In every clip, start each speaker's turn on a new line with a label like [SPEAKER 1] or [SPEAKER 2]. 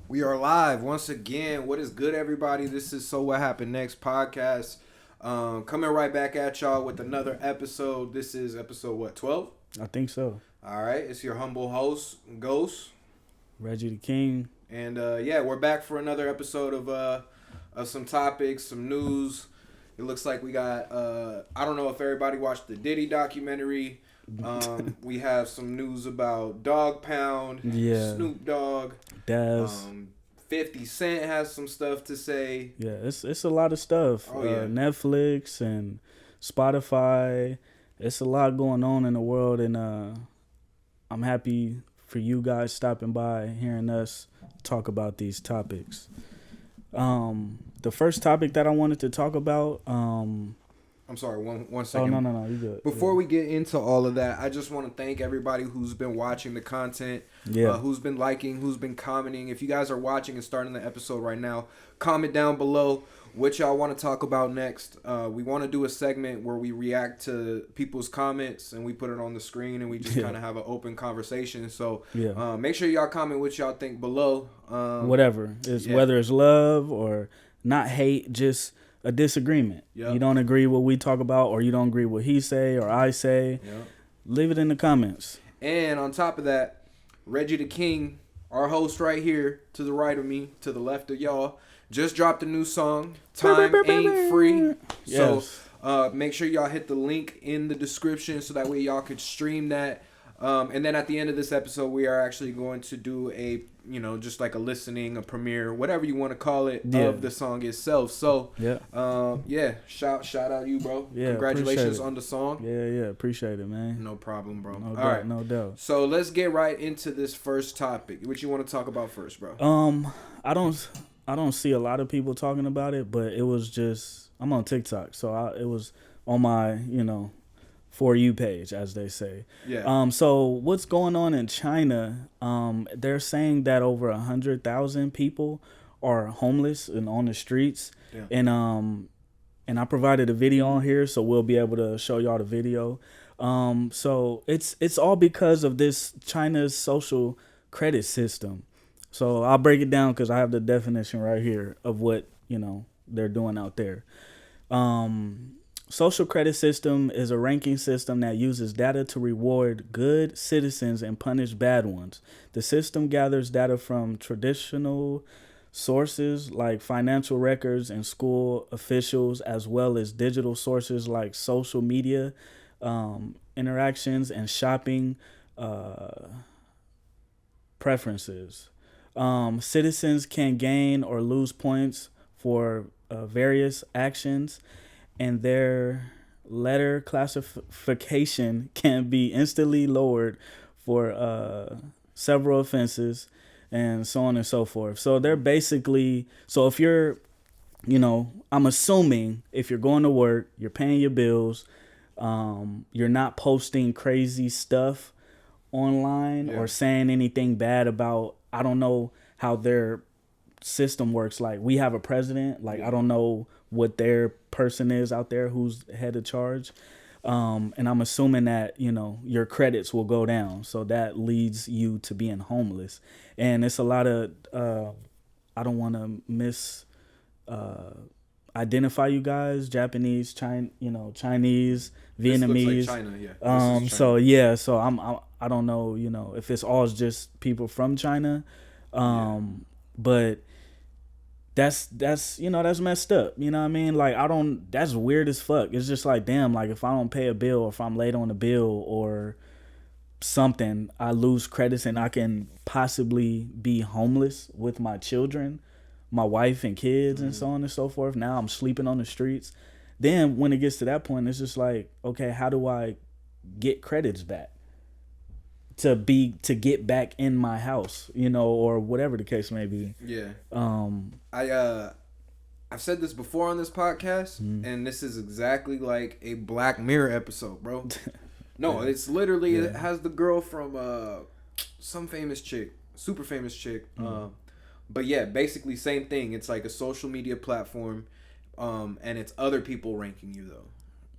[SPEAKER 1] We are live once again. What is good, everybody? This is So What Happened Next podcast. Coming right back at y'all with another episode. This is episode what, 12?
[SPEAKER 2] I think so.
[SPEAKER 1] All right, it's your humble host, Ghost.
[SPEAKER 2] Reggie the King.
[SPEAKER 1] And yeah, we're back for another episode of some topics, some news. It looks like we got, I don't know if everybody watched the Diddy documentary. We have some news about Dog Pound, Snoop Dogg.
[SPEAKER 2] Daz.
[SPEAKER 1] 50 Cent has some stuff to say.
[SPEAKER 2] Yeah, it's a lot of stuff.
[SPEAKER 1] Oh, yeah.
[SPEAKER 2] Netflix and Spotify. It's a lot going on in the world, and I'm happy for you guys stopping by, hearing us talk about these topics. The first topic that I wanted to talk about.
[SPEAKER 1] I'm sorry, one second.
[SPEAKER 2] Oh, no, you good.
[SPEAKER 1] Before we get into all of that, I just want to thank everybody who's been watching the content, who's been liking, who's been commenting. If you guys are watching and starting the episode right now, comment down below what y'all want to talk about next. We want to do a segment where we react to people's comments and we put it on the screen and we just kind of have an open conversation. So make sure y'all comment what y'all think below.
[SPEAKER 2] Whatever. Whether it's love or not hate, just a disagreement. Yep. You don't agree what we talk about, or you don't agree what he say or I say. Yep. Leave it in the comments.
[SPEAKER 1] And on top of that, Reggie the King, our host right here to the right of me, to the left of y'all, just dropped a new song. Time Ain't Free. Yes. So make sure y'all hit the link in the description so that way y'all could stream that. And then at the end of this episode, we are actually going to do a, just like a listening, a premiere, whatever you want to call it, of the song itself. So, shout out you, bro. Yeah, congratulations on the song.
[SPEAKER 2] Yeah, appreciate it, man.
[SPEAKER 1] No problem, bro.
[SPEAKER 2] No doubt.
[SPEAKER 1] So let's get right into this first topic. What you want to talk about first, bro?
[SPEAKER 2] I don't see a lot of people talking about it, but it was just, I'm on TikTok, so it was on my, For You page, as they say. Yeah. So what's going on in China? They're saying that over 100,000 people are homeless and on the streets. Yeah. And I provided a video on here, so we'll be able to show y'all the video. So it's all because of this China's social credit system. So I'll break it down because I have the definition right here of what they're doing out there. Social credit system is a ranking system that uses data to reward good citizens and punish bad ones. The system gathers data from traditional sources like financial records and school officials, as well as digital sources like social media, interactions, and shopping preferences. Citizens can gain or lose points for various actions, and their letter classification can be instantly lowered for several offenses, and so on and so forth. So they're basically, so if you're, I'm assuming if you're going to work, you're paying your bills, you're not posting crazy stuff online or saying anything bad about, I don't know how their system works. Like, we have a president, like I don't know what their person is out there who's head of charge, and I'm assuming that your credits will go down, so that leads you to being homeless. And it's a lot of I don't want to identify you guys, Japanese, Chinese, Vietnamese.
[SPEAKER 1] This looks like China,
[SPEAKER 2] China. So I don't know if it's all just people from China, but that's messed up. You know what I mean? Like, that's weird as fuck. It's just like, damn, like if I don't pay a bill, or if I'm late on a bill or something, I lose credits and I can possibly be homeless with my children, my wife and kids, and so on and so forth. Now I'm sleeping on the streets. Then when it gets to that point, it's just like, okay, how do I get credits back to get back in my house, or whatever the case may be?
[SPEAKER 1] Yeah. I've said this before on this podcast, and this is exactly like a Black Mirror episode, bro. No, it's literally, it has the girl from some famous chick, super famous chick. But yeah, basically same thing. It's like a social media platform, and it's other people ranking you though,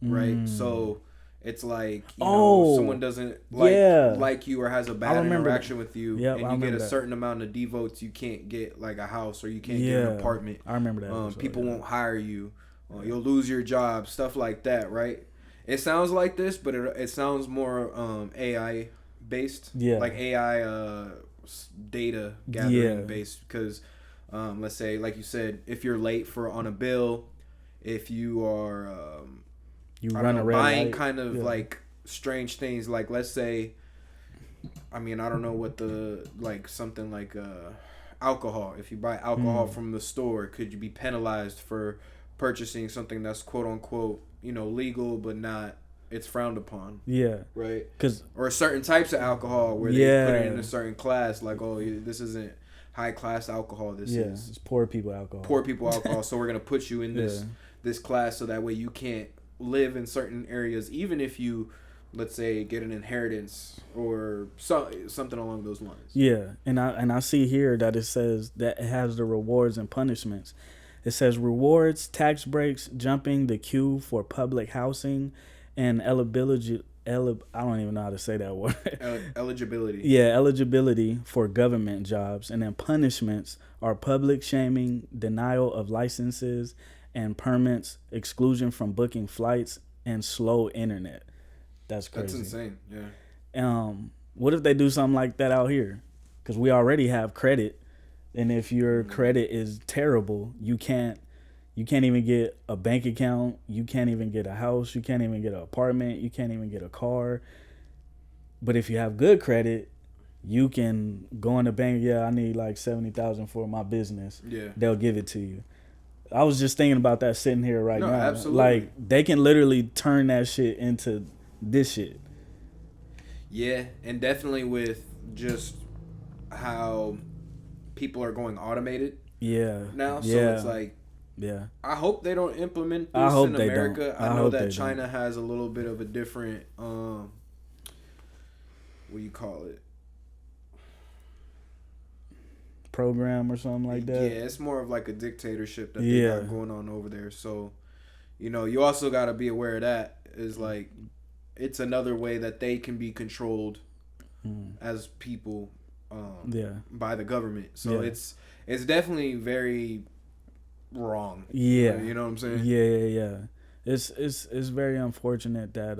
[SPEAKER 1] right? So it's like, you know, someone doesn't like you or has a bad interaction with you, and you get a certain amount of D votes, you can't get like a house or you can't get an apartment.
[SPEAKER 2] I remember that.
[SPEAKER 1] People won't hire you. You'll lose your job, stuff like that, right? It sounds like this, but it sounds more AI based, like AI data gathering based. Because let's say, like you said, if you're late on a bill, if you are buying kind of like strange things, like let's say, I mean, I don't know what something like alcohol. If you buy alcohol from the store, could you be penalized for purchasing something that's quote unquote, you know, legal but not, it's frowned upon? Right. Or certain types of alcohol where they put it in a certain class, like, oh, this isn't high class alcohol, this is
[SPEAKER 2] it's poor people alcohol, so we're gonna put you in this class so that way you can't live in certain areas, even if you, let's say, get an inheritance or something along those lines. And I see here that it says that it has the rewards and punishments. It says rewards, tax breaks, jumping the queue for public housing, and eligibility. I don't even know how to say that word.
[SPEAKER 1] Eligibility.
[SPEAKER 2] Eligibility for government jobs. And then punishments are public shaming, denial of licenses and permits, exclusion from booking flights, and slow internet. That's crazy.
[SPEAKER 1] That's insane. Yeah.
[SPEAKER 2] What if they do something like that out here? Because we already have credit, and if your credit is terrible, you can't even get a bank account. You can't even get a house. You can't even get an apartment. You can't even get a car. But if you have good credit, you can go in the bank. I need like $70,000 for my business. They'll give it to you. I was just thinking about that sitting here right now.
[SPEAKER 1] Absolutely.
[SPEAKER 2] Like, they can literally turn that shit into this shit.
[SPEAKER 1] Yeah, and definitely with just how people are going automated. Now, so it's like, I hope they don't implement this in America. I know that China has a little bit of a different what do you call it?
[SPEAKER 2] Program or something like that.
[SPEAKER 1] It's more of like a dictatorship that they got going on over there. So, you know, you also got to be aware of that. Is like, it's another way that they can be controlled as people by the government. So it's definitely very wrong. You know what I'm saying?
[SPEAKER 2] It's very unfortunate that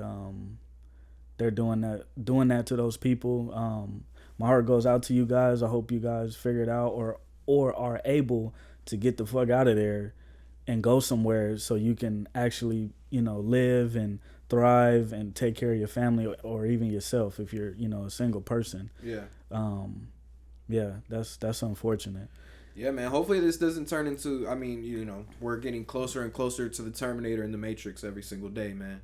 [SPEAKER 2] they're doing that to those people. My heart goes out to you guys. I hope you guys figure it out or are able to get the fuck out of there and go somewhere so you can actually, you know, live and thrive and take care of your family or even yourself if you're, you know, a single person. That's unfortunate.
[SPEAKER 1] Yeah, man. Hopefully this doesn't turn into, I mean, you know, we're getting closer and closer to the Terminator and the Matrix every single day, man.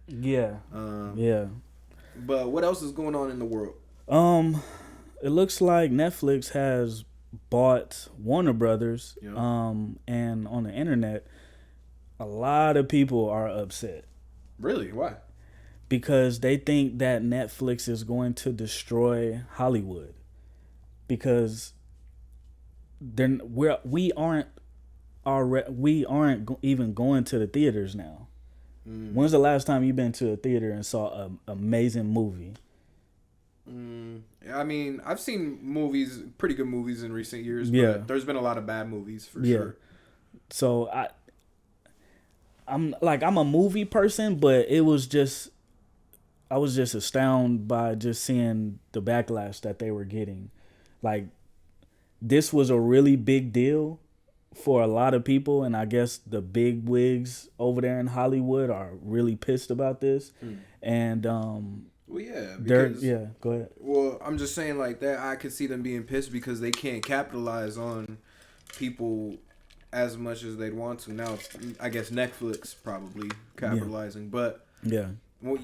[SPEAKER 1] But what else is going on in the world?
[SPEAKER 2] It looks like Netflix has bought Warner Brothers. And on the internet, a lot of people are upset.
[SPEAKER 1] Really? Why?
[SPEAKER 2] Because they think that Netflix is going to destroy Hollywood. Because we aren't even going to the theaters now. When's the last time you've been to a theater and saw an amazing movie?
[SPEAKER 1] I mean, I've seen pretty good movies in recent years, but there's been a lot of bad movies for sure.
[SPEAKER 2] So I'm a movie person, but I was just astounded by just seeing the backlash that they were getting. Like, this was a really big deal for a lot of people, and I guess the big wigs over there in Hollywood are really pissed about this. And
[SPEAKER 1] well, yeah,
[SPEAKER 2] because, go ahead.
[SPEAKER 1] Well, I'm just saying, like, that I could see them being pissed because they can't capitalize on people as much as they'd want to. Now, I guess Netflix probably capitalizing, but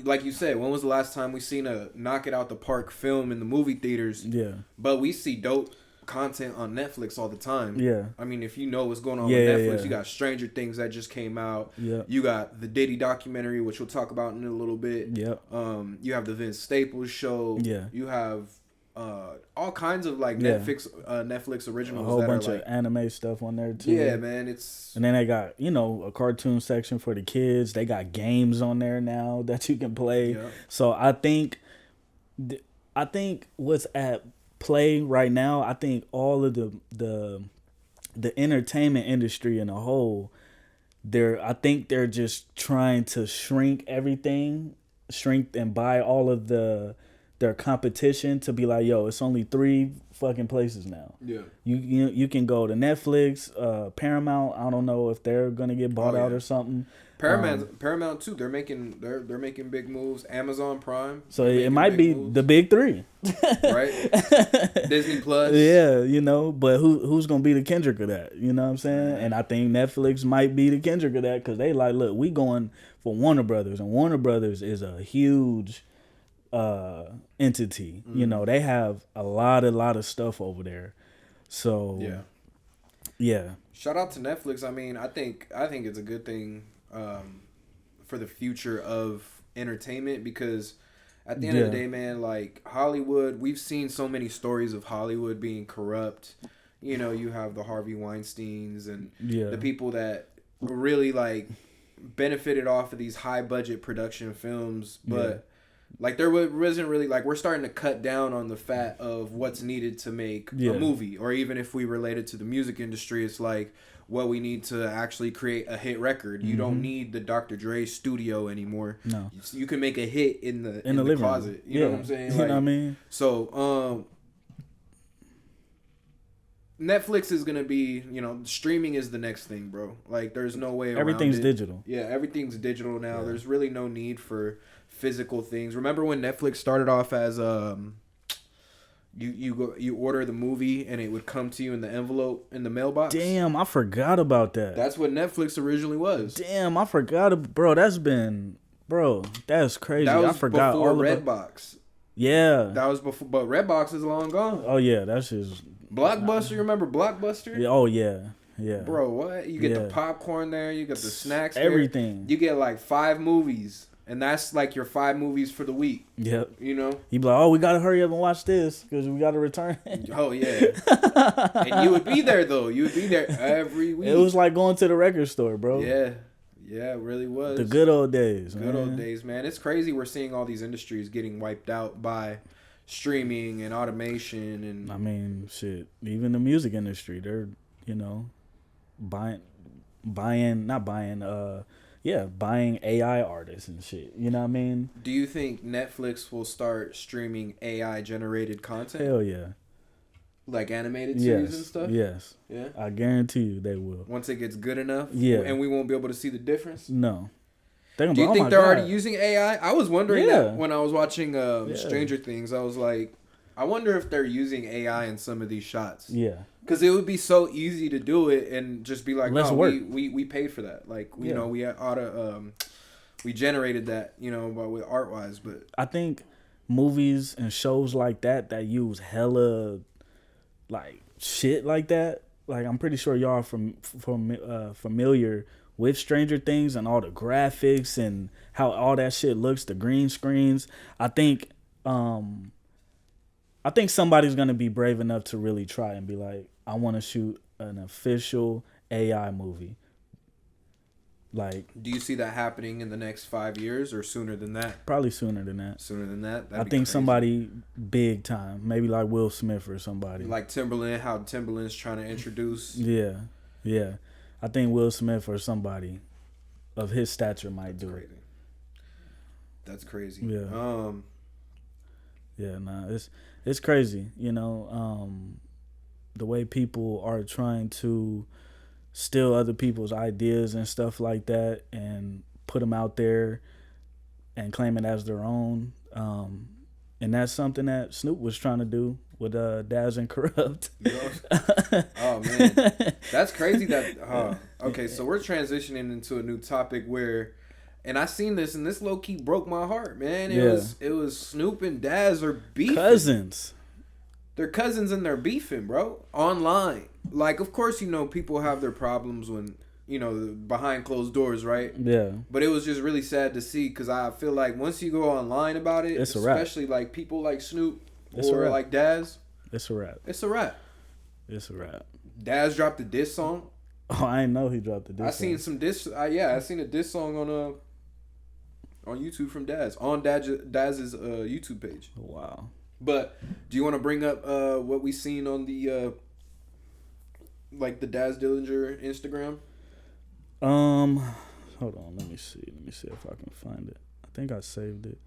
[SPEAKER 1] like you said, when was the last time we seen a knock it out the park film in the movie theaters? But we see dope content on Netflix all the time. I mean, if you know what's going on with Netflix, you got Stranger Things that just came out. You got the Diddy documentary, which we'll talk about in a little bit. You have the Vince Staples show. You have all kinds of like Netflix originals.
[SPEAKER 2] A whole bunch
[SPEAKER 1] of
[SPEAKER 2] anime stuff on there too.
[SPEAKER 1] Yeah, man.
[SPEAKER 2] And then they got a cartoon section for the kids. They got games on there now that you can play. Yeah. So I think what's at play right now, I think all of the entertainment industry in a whole, I think they're just trying to shrink everything, and buy all of their competition to be like, yo, it's only 3 fucking places now. Yeah. You can go to Netflix, Paramount. I don't know if they're gonna get bought out or something.
[SPEAKER 1] Paramount too. They're making big moves. Amazon Prime.
[SPEAKER 2] So it might be the big 3,
[SPEAKER 1] right? Disney Plus.
[SPEAKER 2] Yeah, but who's gonna be the Kendrick of that? You know what I'm saying? And I think Netflix might be the Kendrick of that because they like, look, we going for Warner Brothers, and Warner Brothers is a huge entity. Mm-hmm. They have a lot of stuff over there. So yeah.
[SPEAKER 1] Shout out to Netflix. I mean, I think it's a good thing for the future of entertainment because at the end of the day, man, like Hollywood, we've seen so many stories of Hollywood being corrupt. You have the Harvey Weinsteins and the people that really like benefited off of these high budget production films, but like there wasn't really like we're starting to cut down on the fat of what's needed to make a movie, or even if we relate it to the music industry, it's like what we need to actually create a hit record. You don't need the Dr. Dre studio anymore. No, you can make a hit in the living closet. You know what I'm saying? Like,
[SPEAKER 2] you know what I mean?
[SPEAKER 1] So Netflix is gonna be, streaming is the next thing, bro. Like there's no way around
[SPEAKER 2] everything's
[SPEAKER 1] it.
[SPEAKER 2] Digital.
[SPEAKER 1] Yeah, everything's digital now. Yeah. There's really no need for physical things. Remember when Netflix started off as you order the movie and it would come to you in the envelope in the mailbox?
[SPEAKER 2] Damn, I forgot about that.
[SPEAKER 1] That's what Netflix originally was.
[SPEAKER 2] Damn, I forgot. Bro, that's crazy.
[SPEAKER 1] That was
[SPEAKER 2] I forgot
[SPEAKER 1] before Redbox.
[SPEAKER 2] Yeah.
[SPEAKER 1] That was before, but Redbox is long gone.
[SPEAKER 2] Oh yeah, that's just
[SPEAKER 1] Blockbuster. You remember Blockbuster?
[SPEAKER 2] Yeah, oh yeah. Yeah.
[SPEAKER 1] Bro, what? You get the popcorn there, you get the snacks there.
[SPEAKER 2] Everything.
[SPEAKER 1] You get like 5 movies. And that's like your 5 movies for the week.
[SPEAKER 2] Yep.
[SPEAKER 1] You know?
[SPEAKER 2] You be like, oh, we got to hurry up and watch this because we got to return.
[SPEAKER 1] Oh, yeah. And you would be there, though. You would be there every week.
[SPEAKER 2] It was like going to the record store, bro.
[SPEAKER 1] Yeah. Yeah, it really was.
[SPEAKER 2] The good old days,
[SPEAKER 1] Good old days, man. It's crazy we're seeing all these industries getting wiped out by streaming and automation. And
[SPEAKER 2] I mean, shit. Even the music industry, they're, buying AI artists and shit. You know what I mean?
[SPEAKER 1] Do you think Netflix will start streaming AI generated content?
[SPEAKER 2] Hell yeah.
[SPEAKER 1] Like animated series and stuff?
[SPEAKER 2] Yes.
[SPEAKER 1] Yeah.
[SPEAKER 2] I guarantee you they will.
[SPEAKER 1] Once it gets good enough?
[SPEAKER 2] Yeah.
[SPEAKER 1] And we won't be able to see the difference?
[SPEAKER 2] No.
[SPEAKER 1] Do you think they're already using AI? I was wondering that when I was watching Stranger Things. I was like, I wonder if they're using AI in some of these shots.
[SPEAKER 2] Yeah.
[SPEAKER 1] Because it would be so easy to do it and just be like, we paid for that. Like, we generated that, with art wise. But
[SPEAKER 2] I think movies and shows like that use hella like shit like that. Like I'm pretty sure y'all are familiar with Stranger Things and all the graphics and how all that shit looks, the green screens. I think somebody's gonna be brave enough to really try and be like, I want to shoot an official AI movie. Like,
[SPEAKER 1] do you see that happening in the next 5 years or sooner than that?
[SPEAKER 2] Probably sooner than that.
[SPEAKER 1] Sooner than that?
[SPEAKER 2] I think somebody big time, maybe like Will Smith or somebody.
[SPEAKER 1] Like Timberland, how Timberland's trying to introduce.
[SPEAKER 2] Yeah. I think Will Smith or somebody of his stature might do it.
[SPEAKER 1] That's crazy.
[SPEAKER 2] Yeah. It's crazy, the way people are trying to steal other people's ideas and stuff like that and put them out there and claim it as their own. And that's something that Snoop was trying to do with Daz and Corrupt.
[SPEAKER 1] Oh, man. That's crazy that... okay, so we're transitioning into a new topic where... And I seen this, and this low-key broke my heart, man. It was Snoop and Daz are beefing.
[SPEAKER 2] Cousins.
[SPEAKER 1] They're cousins and they're beefing, bro. Online. Like, of course, people have their problems when, behind closed doors, right?
[SPEAKER 2] Yeah.
[SPEAKER 1] But it was just really sad to see because I feel like once you go online about it, especially like people like Snoop,
[SPEAKER 2] It's a
[SPEAKER 1] or
[SPEAKER 2] wrap.
[SPEAKER 1] like Daz,
[SPEAKER 2] It's a wrap.
[SPEAKER 1] it's a wrap.
[SPEAKER 2] It's a wrap.
[SPEAKER 1] Daz dropped a diss song.
[SPEAKER 2] Oh, I didn't know he dropped the diss.
[SPEAKER 1] I seen some diss. I seen a diss song on YouTube from Daz on Daz's YouTube page.
[SPEAKER 2] Wow.
[SPEAKER 1] But do you want to bring up what we seen on the like the Daz Dillinger Instagram?
[SPEAKER 2] Hold on. Let me see if I can find it. I think I saved it.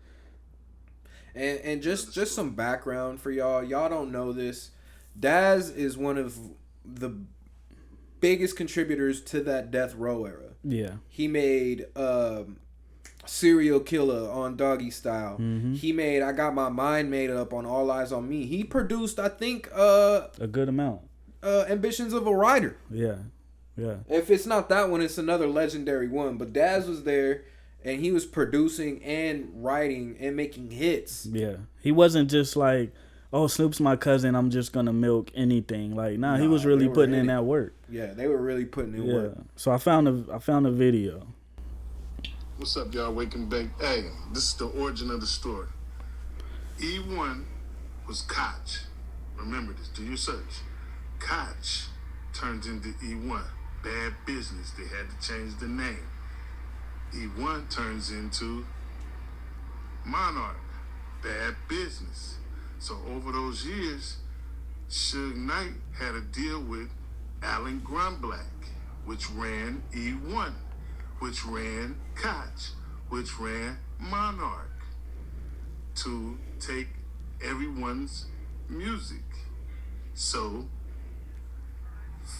[SPEAKER 1] And just some background for y'all. Y'all don't know this. Daz is one of the biggest contributors to that Death Row era.
[SPEAKER 2] Yeah.
[SPEAKER 1] He made Serial Killer on Doggy Style.
[SPEAKER 2] Mm-hmm.
[SPEAKER 1] He made I Got My Mind Made Up on All Eyes on Me. He produced, I think, a
[SPEAKER 2] good amount.
[SPEAKER 1] Ambitions of a Writer.
[SPEAKER 2] Yeah. Yeah.
[SPEAKER 1] If it's not that one, it's another legendary one. But Daz was there, and he was producing and writing and making hits.
[SPEAKER 2] Yeah. He wasn't just like, oh, Snoop's my cousin, I'm just gonna milk anything. Like, nah, he was really putting in that work.
[SPEAKER 1] Yeah, they were really putting in work.
[SPEAKER 2] So I found a video.
[SPEAKER 3] What's up, y'all? Wake and Bake. Hey, this is the origin of the story. E1 was Koch. Remember this. Do your search. Koch turns into E1. Bad business. They had to change the name. E1 turns into Monarch. Bad business. So over those years, Suge Knight had a deal with Alan Grunblack, which ran E1, which ran Koch, which ran Monarch, to take everyone's music. So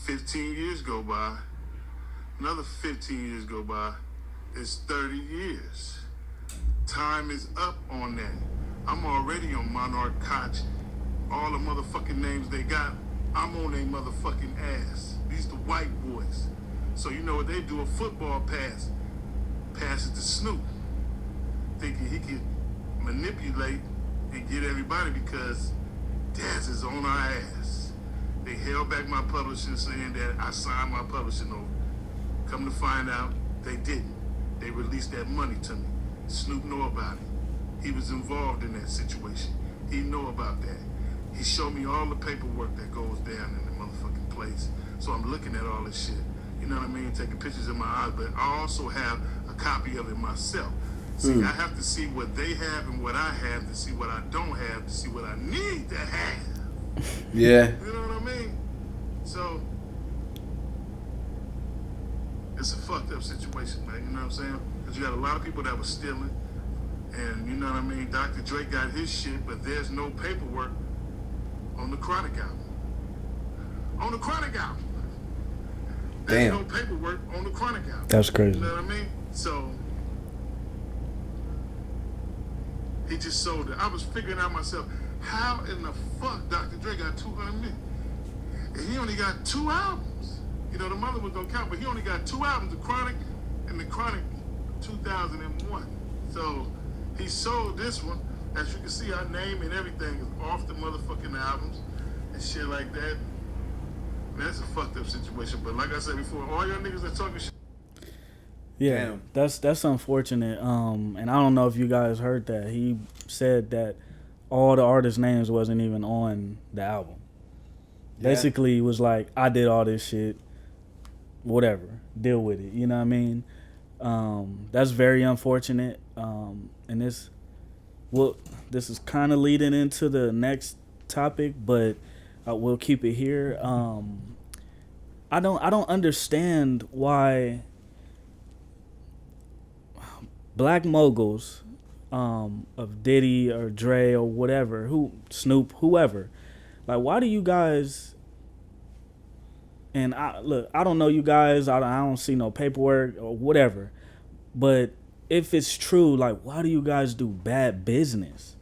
[SPEAKER 3] 15 years go by, another 15 years go by, it's 30 years. Time is up on that. I'm already on Monarch, Koch, all the motherfucking names they got, I'm on their motherfucking ass. These the white boys. So you know what they do, a football pass it to Snoop, thinking he could manipulate and get everybody because Daz is on our ass. They held back my publishing saying that I signed my publishing over. Come to find out, they didn't. They released that money to me. Snoop know about it. He was involved in that situation. He know about that. He showed me all the paperwork that goes down in the motherfucking place. So I'm looking at all this shit. You know what I mean? Taking pictures in my eyes, but I also have a copy of it myself. See, I have to see what they have and what I have to see what I don't have to see what I need to have.
[SPEAKER 1] Yeah.
[SPEAKER 3] You know what I mean? So it's a fucked up situation, man. You know what I'm saying? Because you got a lot of people that were stealing, and you know what I mean? Dr. Dre got his shit, but there's no paperwork on the Chronic album. On the Chronic album. There's no paperwork on the Chronic album.
[SPEAKER 2] That's crazy.
[SPEAKER 3] You know what I mean? So he just sold it. I was figuring out myself, how in the fuck Dr. Dre got 200 million? And he only got 2 albums. You know, the mother was gonna count, but he only got 2 albums, the Chronic and the Chronic 2001. So he sold this one. As you can see, our name and everything is off the motherfucking albums and shit like that. That's a fucked up situation. But like I said before, all y'all niggas that talking shit.
[SPEAKER 2] Yeah, that's unfortunate. And I don't know if you guys heard that. He said that all the artists' names wasn't even on the album. Yeah. Basically, it was like, I did all this shit. Whatever, deal with it. You know what I mean? That's very unfortunate. And this is kind of leading into the next topic, but we'll keep it here. I don't understand why black moguls of Diddy or Dre or whatever, Snoop, whoever, like, why do you guys? And I don't know you guys. I don't see no paperwork or whatever. But if it's true, like, why do you guys do bad business?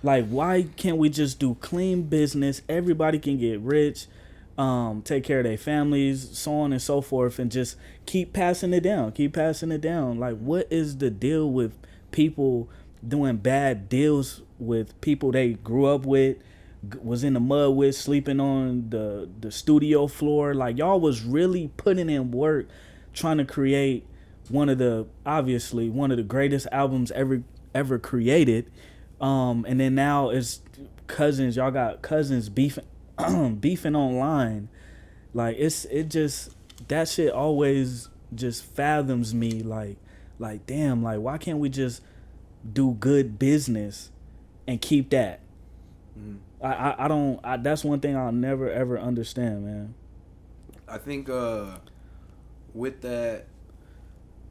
[SPEAKER 2] Like, why can't we just do clean business? Everybody can get rich, take care of their families, so on and so forth, and just keep passing it down. Like, what is the deal with people doing bad deals with people they grew up with, was in the mud with, sleeping on the studio floor? Like, y'all was really putting in work trying to create one of the greatest albums ever created. And then now it's cousins. Y'all got cousins beefing, beefing online. Like it just that shit always just fathoms me. Like damn. Like why can't we just do good business and keep that? I don't. That's one thing I'll never ever understand, man.
[SPEAKER 1] I think with that,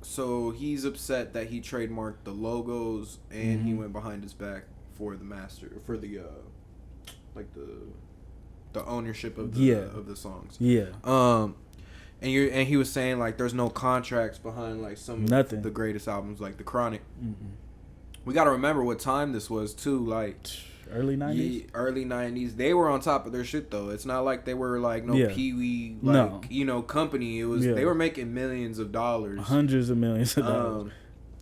[SPEAKER 1] so he's upset that he trademarked the logos and he went behind his back for the master for the like the ownership of the songs.
[SPEAKER 2] Yeah.
[SPEAKER 1] And he was saying like there's no contracts behind like some of the greatest albums like The Chronic. We got to remember what time this was too, like
[SPEAKER 2] early 90s.
[SPEAKER 1] Early 90s. They were on top of their shit though. It's not like they were like Pee-wee company. It was they were making millions of dollars,
[SPEAKER 2] hundreds of millions of dollars.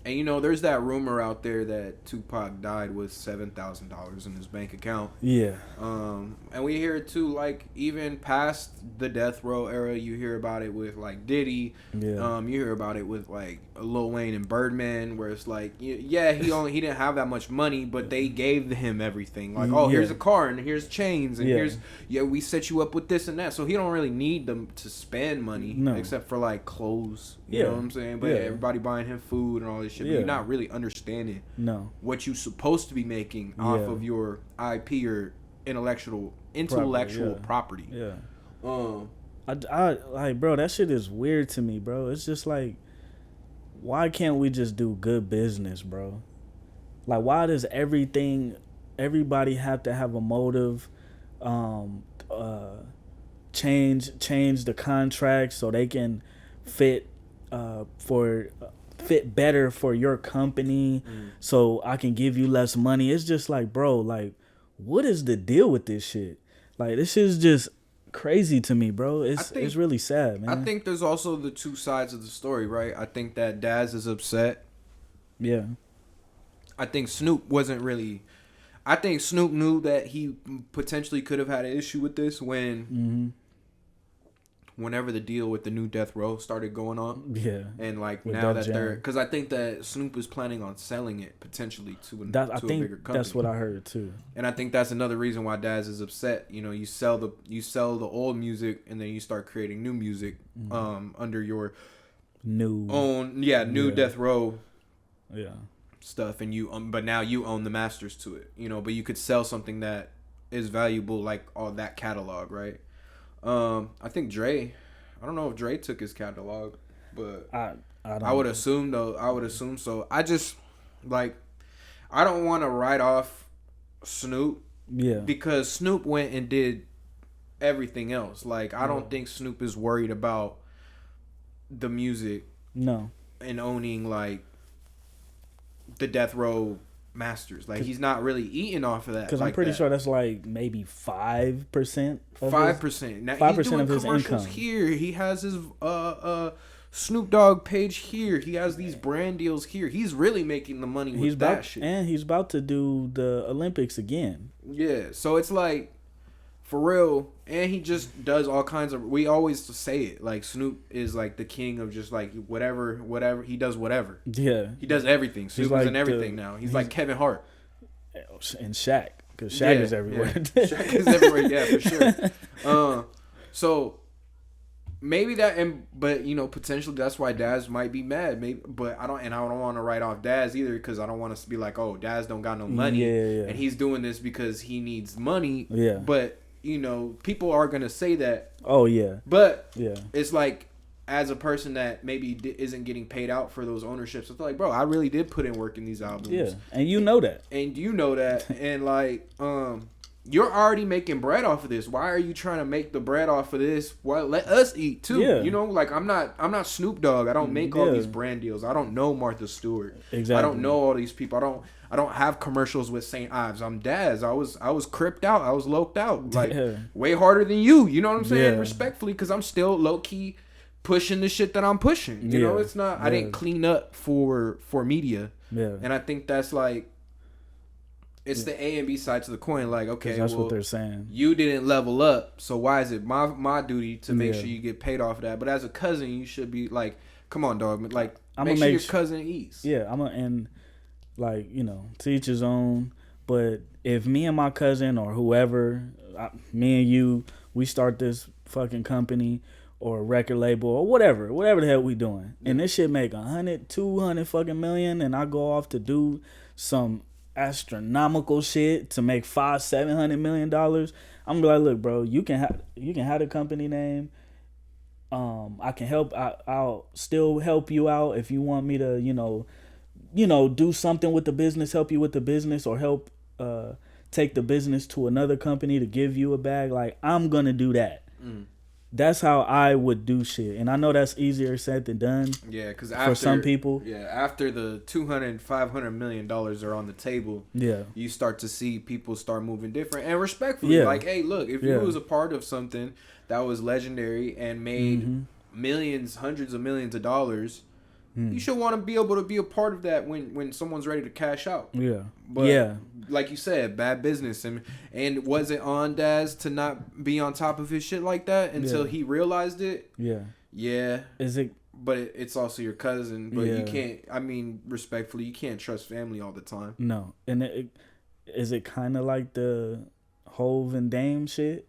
[SPEAKER 1] And there's that rumor out there that Tupac died with $7,000 in his bank account.
[SPEAKER 2] Yeah.
[SPEAKER 1] And we hear it too, like even past the death row era, you hear about it with like Diddy.
[SPEAKER 2] Yeah.
[SPEAKER 1] You hear about it with like Lil Wayne and Birdman, where it's like, he didn't have that much money, but they gave him everything. Like, here's a car and here's chains and here's we set you up with this and that. So he don't really need them to spend money except for like clothes. You know what I'm saying? But everybody buying him food and all this shit. But you're not really understanding what you're supposed to be making off of your IP or intellectual property.
[SPEAKER 2] Yeah. I like, bro, that shit is weird to me, bro. It's just like, why can't we just do good business, bro? Like, why does everybody have to have a motive? Change the contract so they can fit better for your company, so I can give you less money. It's just like, bro, like, what is the deal with this shit? Like, this is just crazy to me, bro. It's really sad, man.
[SPEAKER 1] I think there's also the two sides of the story, right? I think that Daz is upset.
[SPEAKER 2] Yeah.
[SPEAKER 1] I think Snoop wasn't really. I think Snoop knew that he potentially could have had an issue with this whenever the deal with the new Death Row started going on. Yeah. And like with now that they're, because I think that Snoop is planning on selling it potentially to a bigger company. That's what
[SPEAKER 2] I heard too.
[SPEAKER 1] And I think that's another reason why Daz is upset. You sell the old music and then you start creating new music under your new Death Row stuff, and but now you own the masters to it. But you could sell something that is valuable, like all that catalog, right? I think Dre. I don't know if Dre took his catalog, but I would assume though. I would assume so. I just like, I don't want to write off Snoop. Yeah. Because Snoop went and did everything else. Like, I don't think Snoop is worried about the music. No. And owning like the Death Row masters. Like, he's not really eating off of that.
[SPEAKER 2] Because I'm pretty sure that's like maybe 5%.
[SPEAKER 1] 5%. Now
[SPEAKER 2] 5%
[SPEAKER 1] he's doing
[SPEAKER 2] of his
[SPEAKER 1] commercials
[SPEAKER 2] income.
[SPEAKER 1] Here, he has his Snoop Dogg page here. He has these brand deals here. He's really making the money with that shit.
[SPEAKER 2] And he's about to do the Olympics again.
[SPEAKER 1] Yeah, so it's like, for real, and he just does all kinds of. We always say it, like, Snoop is like the king of just like whatever he does, whatever. Yeah, he does everything. Snoop is in everything now. He's like Kevin Hart
[SPEAKER 2] and Shaq, because Shaq is everywhere.
[SPEAKER 1] Yeah. Shaq is everywhere. Yeah, for sure. So maybe that, but potentially that's why Daz might be mad. Maybe, but I don't want to write off Daz either, because I don't want us to be like, oh, Daz don't got no money, and he's doing this because he needs money. Yeah, but. People are going to say that. Oh, yeah. But it's like, as a person that maybe isn't getting paid out for those ownerships, it's like, bro, I really did put in work in these albums.
[SPEAKER 2] Yeah, and you know that.
[SPEAKER 1] And like, you're already making bread off of this. Why are you trying to make the bread off of this? Well, let us eat too. Yeah. Like, I'm not Snoop Dogg. I don't make all these brand deals. I don't know Martha Stewart. Exactly. I don't know all these people. I don't have commercials with St. Ives. I'm Daz. I was cripped out. I was loped out. Like, way harder than you. You know what I'm saying? Yeah. Respectfully, because I'm still low key pushing the shit that I'm pushing. You know, it's not. I didn't clean up for media. Yeah. And I think that's like, it's the A and B side to the coin. Like, okay,
[SPEAKER 2] that's what they're saying.
[SPEAKER 1] You didn't level up, so why is it my duty to make sure you get paid off of that? But as a cousin, you should be like, come on, dog. Like, make sure your cousin eats.
[SPEAKER 2] Yeah, and like, to each his own. But if me and my cousin or whoever, me and you, we start this fucking company or record label or whatever the hell we doing, and this shit make 100, 200 fucking million, and I go off to do some astronomical shit to make $500-700 million, I'm gonna be like, look, bro, you can have the company name. I can help. I'll still help you out if you want me to, do something with the business, help you with the business, or help take the business to another company to give you a bag. Like, I'm gonna do that. That's how I would do shit, and I know that's easier said than done.
[SPEAKER 1] Yeah, because
[SPEAKER 2] for some people,
[SPEAKER 1] after the $200-500 million are on the table, you start to see people start moving different and respectfully. Like, hey, look, if you was a part of something that was legendary and made millions, hundreds of millions of dollars, you should want to be able to be a part of that when someone's ready to cash out. But like you said, bad business, and was it on Daz to not be on top of his shit like that until he realized it? Is it? But it's also your cousin. But you can't. I mean, respectfully, you can't trust family all the time.
[SPEAKER 2] No, and is it kind of like the Hove and Dame shit?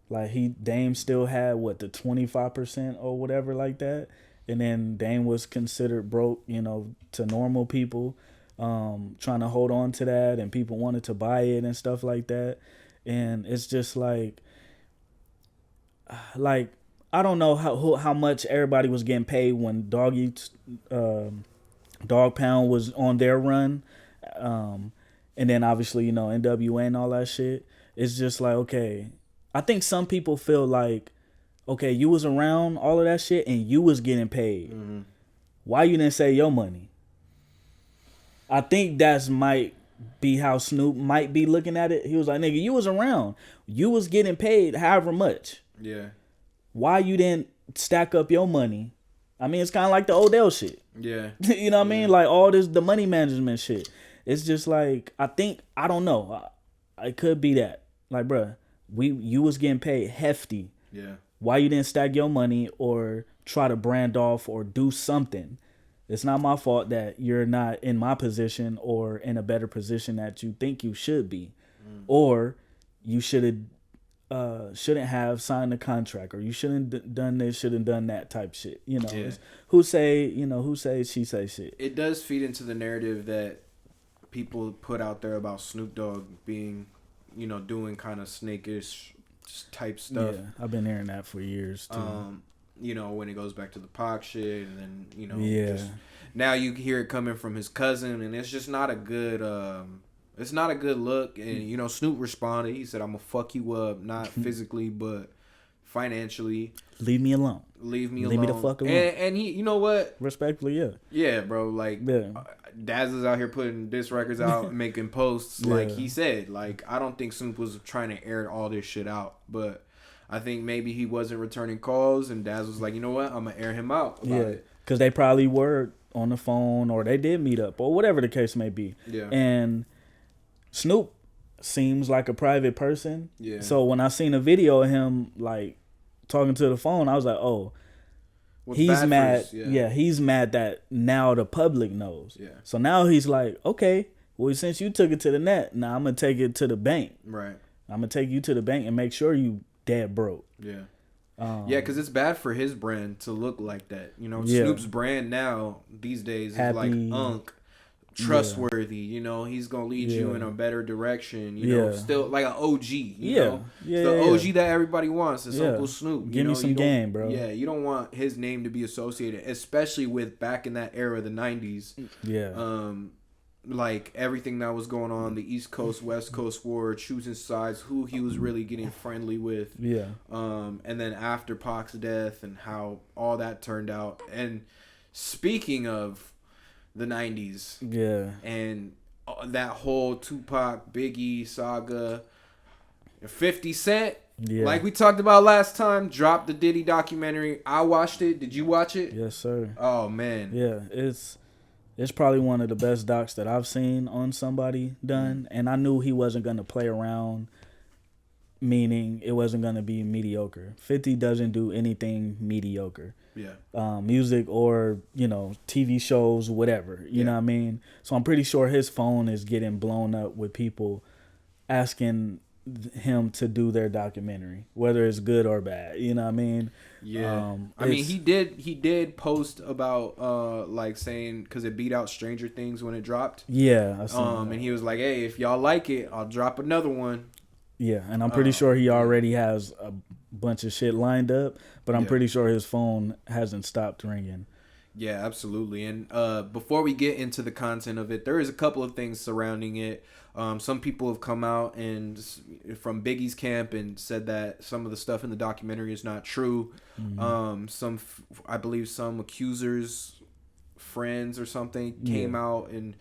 [SPEAKER 2] Like Dame still had the 25% or whatever like that. And then Dame was considered broke, to normal people, trying to hold on to that, and people wanted to buy it and stuff like that. And it's just like I don't know how much everybody was getting paid when Dog Pound was on their run, and then obviously NWA and all that shit. It's just like, okay, I think some people feel like, okay, you was around all of that shit and you was getting paid. Why you didn't say your money? I think that's might be how Snoop might be looking at it. He was like, nigga, you was around. You was getting paid however much. Why you didn't stack up your money? I mean, it's kind of like the Odell shit. You know what I mean? Like all the money management shit. It's just like, I don't know. It could be that. Like, bruh, you was getting paid hefty. Why you didn't stack your money or try to brand off or do something? It's not my fault that you're not in my position or in a better position that you think you should be, or you shouldn't have signed a contract, or you shouldn't done this, shouldn't done that type shit. Who say she say shit.
[SPEAKER 1] It does feed into the narrative that people put out there about Snoop Dogg being, doing kind of snakish type stuff.
[SPEAKER 2] I've been hearing that for years too.
[SPEAKER 1] When it goes back to the Pac shit, and then just, now you hear it coming from his cousin, and it's just not a good look. And Snoop responded. He said, "I'm gonna fuck you up, not physically, but financially.
[SPEAKER 2] Leave me alone.
[SPEAKER 1] Leave me
[SPEAKER 2] the fuck alone."
[SPEAKER 1] And he, you know what?
[SPEAKER 2] Respectfully,
[SPEAKER 1] yeah, bro. Like, Daz is out here putting diss records out and making posts. Like he said, like, I don't think Snoop was trying to air all this shit out, but I think maybe he wasn't returning calls, and Daz was like, you know what, I'm gonna air him out about it.
[SPEAKER 2] Because they probably were on the phone, or they did meet up, or whatever the case may be. And Snoop seems like a private person. So when I seen a video of him like talking to the phone, I was like, oh, he's mad. He's mad that now the public knows. So now he's like, okay, well, since you took it to the net, now I'm gonna take it to the bank. I'm gonna take you to the bank and make sure you dead broke. Because it's bad for his brand to look like that. Snoop's brand now these days is like trustworthy. He's gonna lead you in a better direction. Still like an OG. The OG that everybody wants is Uncle Snoop. Give me some game, bro.
[SPEAKER 1] You don't want his name to be associated, especially with back in that era, the 90s. Like everything that was going on, the East Coast, West Coast war, choosing sides, who he was really getting friendly with. And then after Pac's death and how all that turned out. And speaking of the 90s, and that whole Tupac, Biggie saga, 50 Cent, like we talked about last time, dropped the Diddy documentary. I watched it. Did you watch it?
[SPEAKER 2] Yes, sir.
[SPEAKER 1] Oh, man.
[SPEAKER 2] It's probably one of the best docs that I've seen on somebody done. And I knew he wasn't going to play around meaning it wasn't going to be mediocre. 50 doesn't do anything mediocre.
[SPEAKER 1] Yeah.
[SPEAKER 2] Music or, TV shows, whatever. You know what I mean? So I'm pretty sure his phone is getting blown up with people asking him to do their documentary, whether it's good or bad. You know what I mean?
[SPEAKER 1] Yeah. I mean, he did post about like saying, because it beat out Stranger Things when it dropped.
[SPEAKER 2] Yeah. I seen
[SPEAKER 1] and he was like, hey, if y'all like it, I'll drop another one.
[SPEAKER 2] Yeah, and I'm pretty sure he already has a bunch of shit lined up, but I'm pretty sure his phone hasn't stopped ringing.
[SPEAKER 1] Yeah, absolutely. And before we get into the content of it, there is a couple of things surrounding it. Some people have come out and from Biggie's camp and said that some of the stuff in the documentary is not true. Mm-hmm. I believe some accusers' friends or something came out and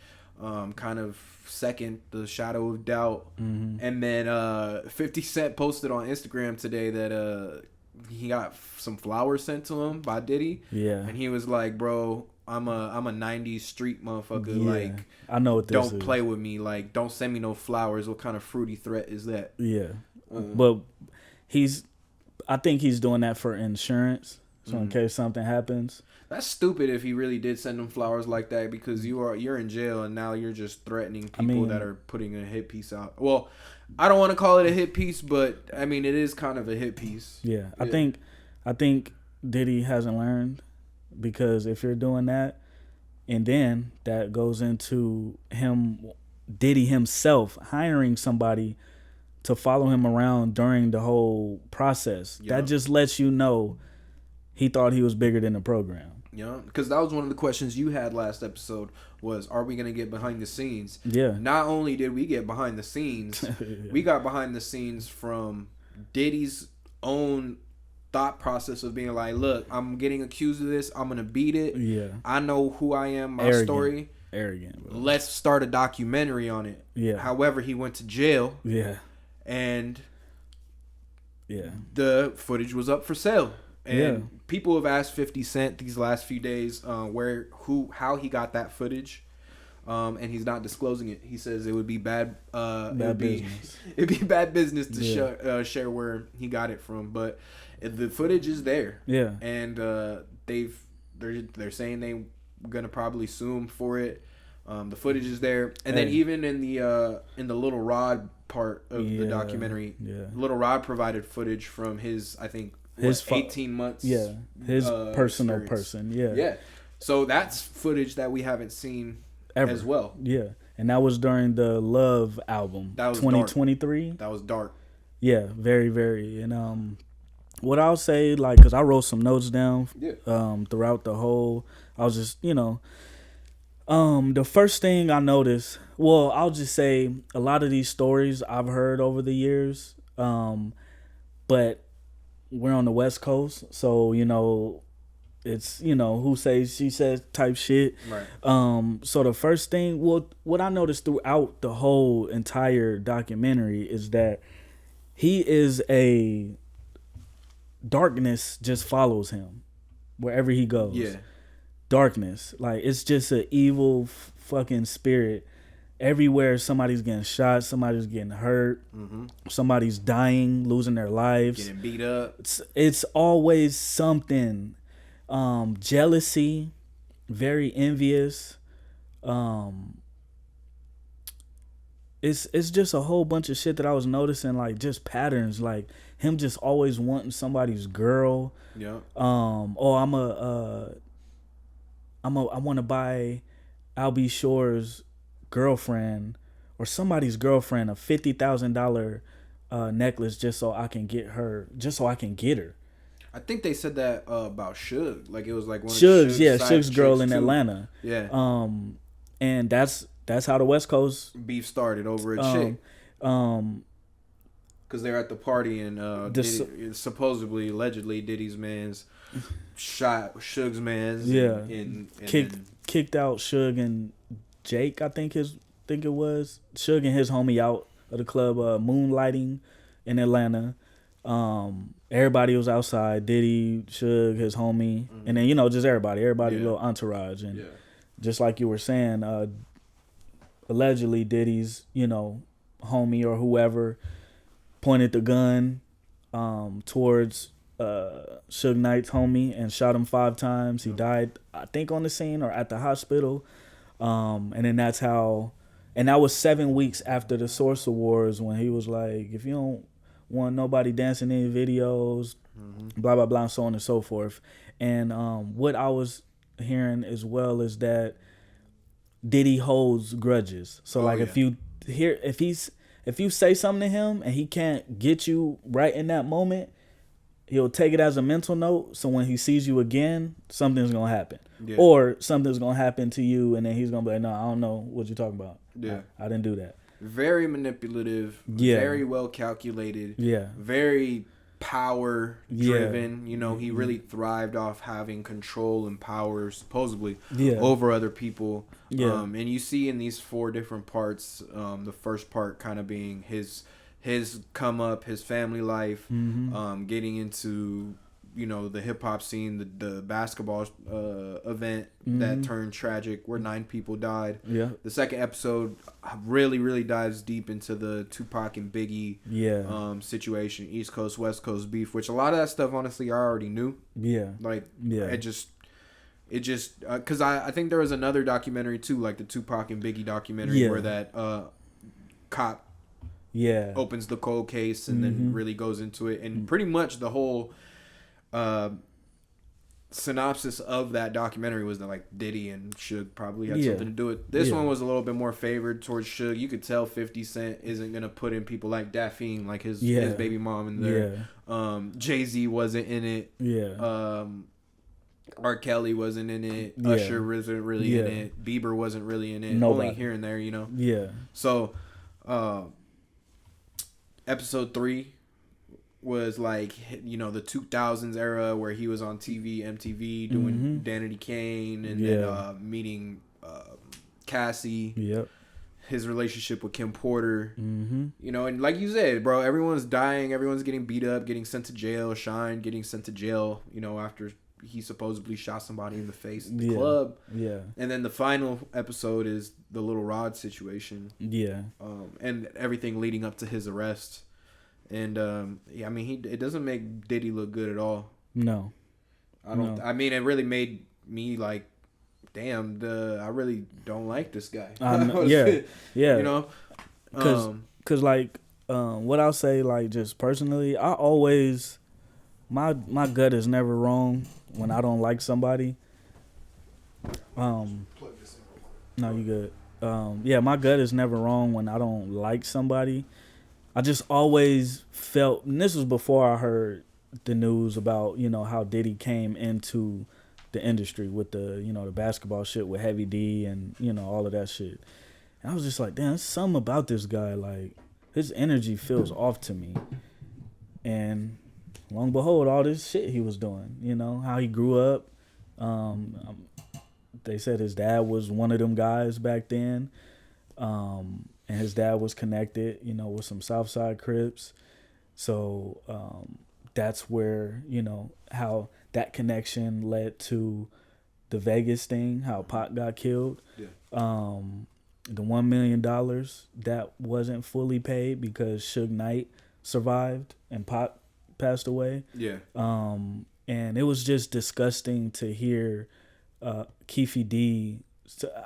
[SPEAKER 1] kind of second the shadow of doubt. Mm-hmm. And then 50 Cent posted on Instagram today that he got some flowers sent to him by Diddy.
[SPEAKER 2] Yeah.
[SPEAKER 1] And he was like, bro, I'm a 90s street motherfucker.
[SPEAKER 2] Yeah.
[SPEAKER 1] Like,
[SPEAKER 2] I know what this
[SPEAKER 1] don't
[SPEAKER 2] is.
[SPEAKER 1] play with me. Like, don't send me no flowers. What kind of fruity threat is that?
[SPEAKER 2] Yeah. But I think he's doing that for insurance. So in case something happens.
[SPEAKER 1] That's stupid if he really did send them flowers like that, because you're in jail and now you're just threatening people that are putting a hit piece out. Well, I don't want to call it a hit piece, but I mean it is kind of a hit piece.
[SPEAKER 2] Yeah. I think Diddy hasn't learned, because if you're doing that, and then that goes into Diddy himself hiring somebody to follow him around during the whole process. Yep. That just lets you know he thought he was bigger than the program.
[SPEAKER 1] Yeah, because that was one of the questions you had last episode was, are we going to get behind the scenes?
[SPEAKER 2] Yeah.
[SPEAKER 1] Not only did we get behind the scenes, we got behind the scenes from Diddy's own thought process of being like, look, I'm getting accused of this. I'm going to beat it.
[SPEAKER 2] Yeah.
[SPEAKER 1] I know who I am, my story.
[SPEAKER 2] Arrogant. Bro.
[SPEAKER 1] Let's start a documentary on it.
[SPEAKER 2] Yeah.
[SPEAKER 1] However, he went to jail.
[SPEAKER 2] Yeah.
[SPEAKER 1] And the footage was up for sale. And people have asked 50 Cent these last few days how he got that footage, and he's not disclosing it. He says it would be bad business. It'd be bad business to share where he got it from. But the footage is there.
[SPEAKER 2] Yeah,
[SPEAKER 1] and they're saying they're gonna probably sue him for it. The footage is there, and then even in the Little Rod part of the documentary, Little Rod provided footage from his, I think, his 18 months.
[SPEAKER 2] Yeah, his personal
[SPEAKER 1] experience.
[SPEAKER 2] person. Yeah,
[SPEAKER 1] yeah. So that's footage that we haven't seen ever as well.
[SPEAKER 2] Yeah, and that was during the Love album.
[SPEAKER 1] That was
[SPEAKER 2] 2023.
[SPEAKER 1] That was dark.
[SPEAKER 2] Yeah, very, very. And what I'll say, like, because I wrote some notes down. Throughout the whole, I was just, the first thing I noticed. Well, I'll just say a lot of these stories I've heard over the years, but we're on the West Coast, so it's who says she says type shit.
[SPEAKER 1] Right.
[SPEAKER 2] So the first thing, what I noticed throughout the whole entire documentary is that he is darkness just follows him wherever he goes.
[SPEAKER 1] Yeah.
[SPEAKER 2] Darkness, like it's just an evil fucking spirit. Everywhere somebody's getting shot, somebody's getting hurt, somebody's dying, losing their lives,
[SPEAKER 1] getting beat up.
[SPEAKER 2] It's always something. Jealousy, very envious. It's just a whole bunch of shit that I was noticing, like just patterns, like him just always wanting somebody's girl.
[SPEAKER 1] Yeah.
[SPEAKER 2] I want to buy Albie Shore's girlfriend or somebody's girlfriend a $50,000 necklace just so I can get her.
[SPEAKER 1] I think they said that about Suge. Like it was like one
[SPEAKER 2] Suge's,
[SPEAKER 1] of
[SPEAKER 2] Suge's girl in
[SPEAKER 1] too.
[SPEAKER 2] Atlanta.
[SPEAKER 1] Yeah.
[SPEAKER 2] And that's how the West Coast
[SPEAKER 1] beef started over a chick. Because they're at the party and supposedly, allegedly, Diddy's man's shot Suge's man's.
[SPEAKER 2] Yeah.
[SPEAKER 1] And
[SPEAKER 2] kicked out Suge and Jake, I think it was. Suge and his homie out of the club moonlighting in Atlanta. Everybody was outside. Diddy, Suge, his homie, and then just everybody, little entourage, and just like you were saying, allegedly Diddy's homie or whoever pointed the gun towards Suge Knight's homie and shot him 5 times. He died, I think, on the scene or at the hospital. And then that's how, and that was 7 weeks after the Source Awards when he was like, if you don't want nobody dancing in videos, blah, blah, blah, and so on and so forth. And what I was hearing as well is that Diddy holds grudges. So if you hear, if you say something to him and he can't get you right in that moment, he'll take it as a mental note. So when he sees you again, something's going to happen. Yeah. Or something's going to happen to you and then he's going to be like, no, I don't know what you're talking about. Yeah. I didn't do that.
[SPEAKER 1] Very manipulative. Yeah. Very well calculated. Yeah. Very power driven. You know, he really thrived off having control and power supposedly over other people. Yeah. And you see in these 4 different parts, the first part kind of being his come up, his family life, getting into, you know, the hip hop scene, the basketball event that turned tragic where 9 people died. Yeah. The second episode really, really dives deep into the Tupac and Biggie situation, East Coast, West Coast beef, which a lot of that stuff, honestly, I already knew. Yeah. Like, it just, because I think there was another documentary too, like the Tupac and Biggie documentary where that cop opens the cold case and then really goes into it. And pretty much the whole synopsis of that documentary was that like Diddy and Suge probably had something to do with it. This one was a little bit more favored towards Suge. You could tell 50 Cent isn't gonna put in people like Daffine, like his baby mom in there. Jay-Z wasn't in it. R. Kelly wasn't in it. Usher wasn't really in it. Bieber wasn't really in it. Nobody. Only here and there, you know. Yeah. So episode 3 was like, you know, the 2000s era where he was on TV, MTV, doing Danity Kane and then meeting Cassie. Yep. His relationship with Kim Porter. You know, and like you said, bro, everyone's dying, everyone's getting beat up, getting sent to jail. Shine getting sent to jail, you know, after he supposedly shot somebody in the face at the club. Yeah. And then the final episode is the Little Rod situation. Yeah. And everything leading up to his arrest. And I mean, it doesn't make Diddy look good at all. No, I don't. No. I mean, it really made me like, damn, I really don't like this guy.
[SPEAKER 2] Yeah. You know, cause like what I'll say, like just personally, I always my gut is never wrong when I don't like somebody. No, you good. Yeah, my gut is never wrong when I don't like somebody. I just always felt, and this was before I heard the news about, you know, how Diddy came into the industry with the, you know, the basketball shit with Heavy D and, you know, all of that shit. And I was just like, damn, there's something about this guy. Like, his energy feels off to me. And long and behold, all this shit he was doing, you know, how he grew up. They said his dad was one of them guys back then. And his dad was connected, you know, with some Southside Crips. So that's where, you know, how that connection led to the Vegas thing, how Pac got killed. Yeah. The $1 million that wasn't fully paid because Suge Knight survived and Pac passed away. Yeah. And it was just disgusting to hear Keefe D.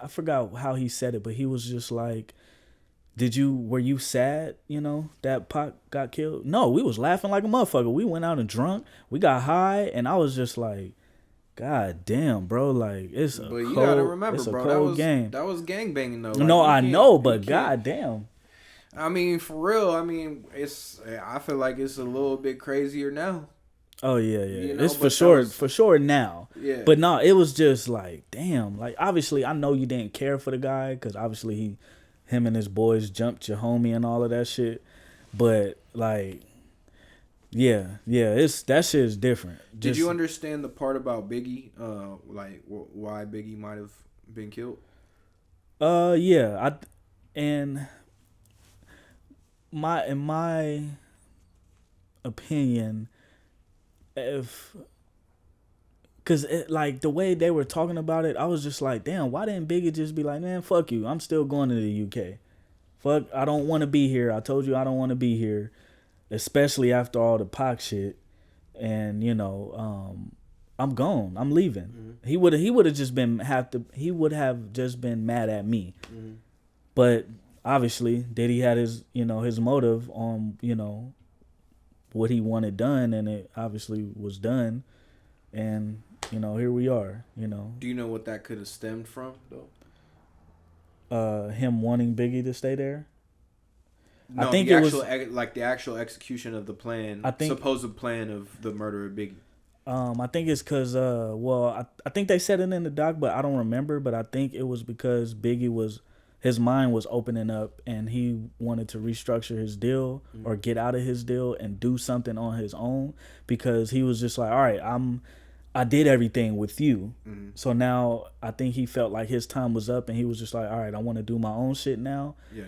[SPEAKER 2] I forgot how he said it, but he was just like, were you sad, you know, that Pac got killed? No, we was laughing like a motherfucker. We went out and drunk. We got high, and I was just like, God damn, bro, like, it's a cold, you gotta remember, it's a bro, cold game.
[SPEAKER 1] That was gangbanging, though.
[SPEAKER 2] Like, no, I know, but God damn.
[SPEAKER 1] I mean, for real, I mean, I feel like it's a little bit crazier now.
[SPEAKER 2] Oh, yeah. You know, it's for sure now. Yeah. But no, it was just like, damn. Like, obviously, I know you didn't care for the guy, because obviously him and his boys jumped your homie and all of that shit. But, like, yeah, that shit is different.
[SPEAKER 1] Did you understand the part about Biggie? Like, why Biggie might have been killed?
[SPEAKER 2] Yeah. In my opinion, because like the way they were talking about it, I was just like, damn, why didn't Biggie just be like, man, fuck you, I'm still going to the UK. Fuck, I don't want to be here. I told you I don't want to be here. especially after all the Pac shit. And I'm gone. I'm leaving. He would have just been mad at me. But obviously, Diddy had his motive on what he wanted done, and it obviously was done. And here we are.
[SPEAKER 1] Do you know what that could have stemmed from though?
[SPEAKER 2] Him wanting Biggie to stay there.
[SPEAKER 1] No,
[SPEAKER 2] I think
[SPEAKER 1] the actual execution of the plan, supposed plan of the murder of Biggie.
[SPEAKER 2] I think it's because, I think they said it in the doc, but I don't remember. But I think it was because Biggie his mind was opening up, and he wanted to restructure his deal or get out of his deal and do something on his own, because he was just like, all right, I did everything with you. So now I think he felt like his time was up, and he was just like, all right, I want to do my own shit now. Yeah.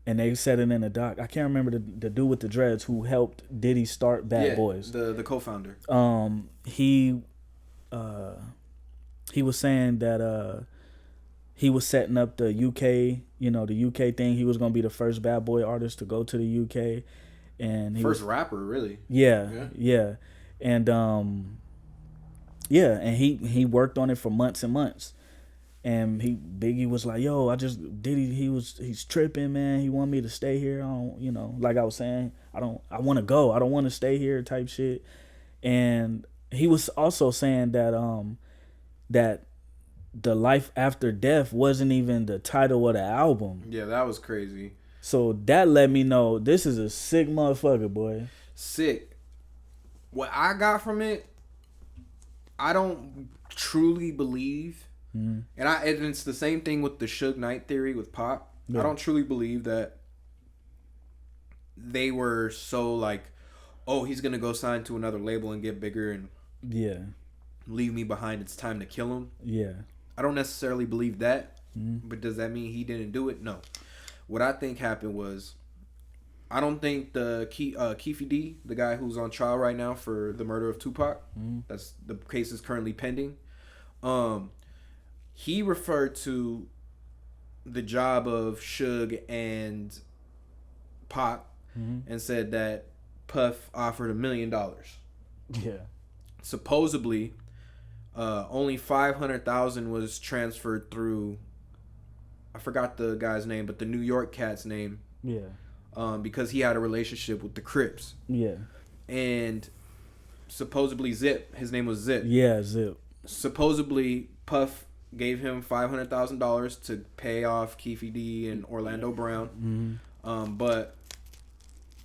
[SPEAKER 2] And they said it in the doc. I can't remember the dude with the dreads who helped Diddy start Bad Boys.
[SPEAKER 1] The co-founder.
[SPEAKER 2] He was saying that he was setting up the UK, the UK thing. He was gonna be the first Bad Boy artist to go to the UK, and
[SPEAKER 1] rapper, really.
[SPEAKER 2] Yeah. And and he worked on it for months and months. And Biggie was like, yo, Diddy, he's tripping, man. He want me to stay here. I don't, like I was saying, I want to go. I don't want to stay here type shit. And he was also saying that that the Life After Death wasn't even the title of the album.
[SPEAKER 1] Yeah, that was crazy.
[SPEAKER 2] So that let me know this is a sick motherfucker, boy.
[SPEAKER 1] Sick. What I got from it, I don't truly believe. And it's the same thing with the Suge Knight theory with Pop. Yeah. I don't truly believe that they were so like, oh, he's gonna go sign to another label and get bigger and leave me behind. It's time to kill him. Yeah, I don't necessarily believe that. But does that mean he didn't do it? No. What I think happened was, I don't think the Keefe D, the guy who's on trial right now for the murder of Tupac, that's the case is currently pending. He referred to the job of Suge and Pac and said that Puff offered $1 million. Yeah. Supposedly, only $500,000 was transferred through. I forgot the guy's name, but the New York cat's name. Yeah. Because he had a relationship with the Crips. Yeah. And supposedly Zip, his name was Zip. Yeah, Zip. Supposedly Puff gave him $500,000 to pay off Keefe D and Orlando Brown. But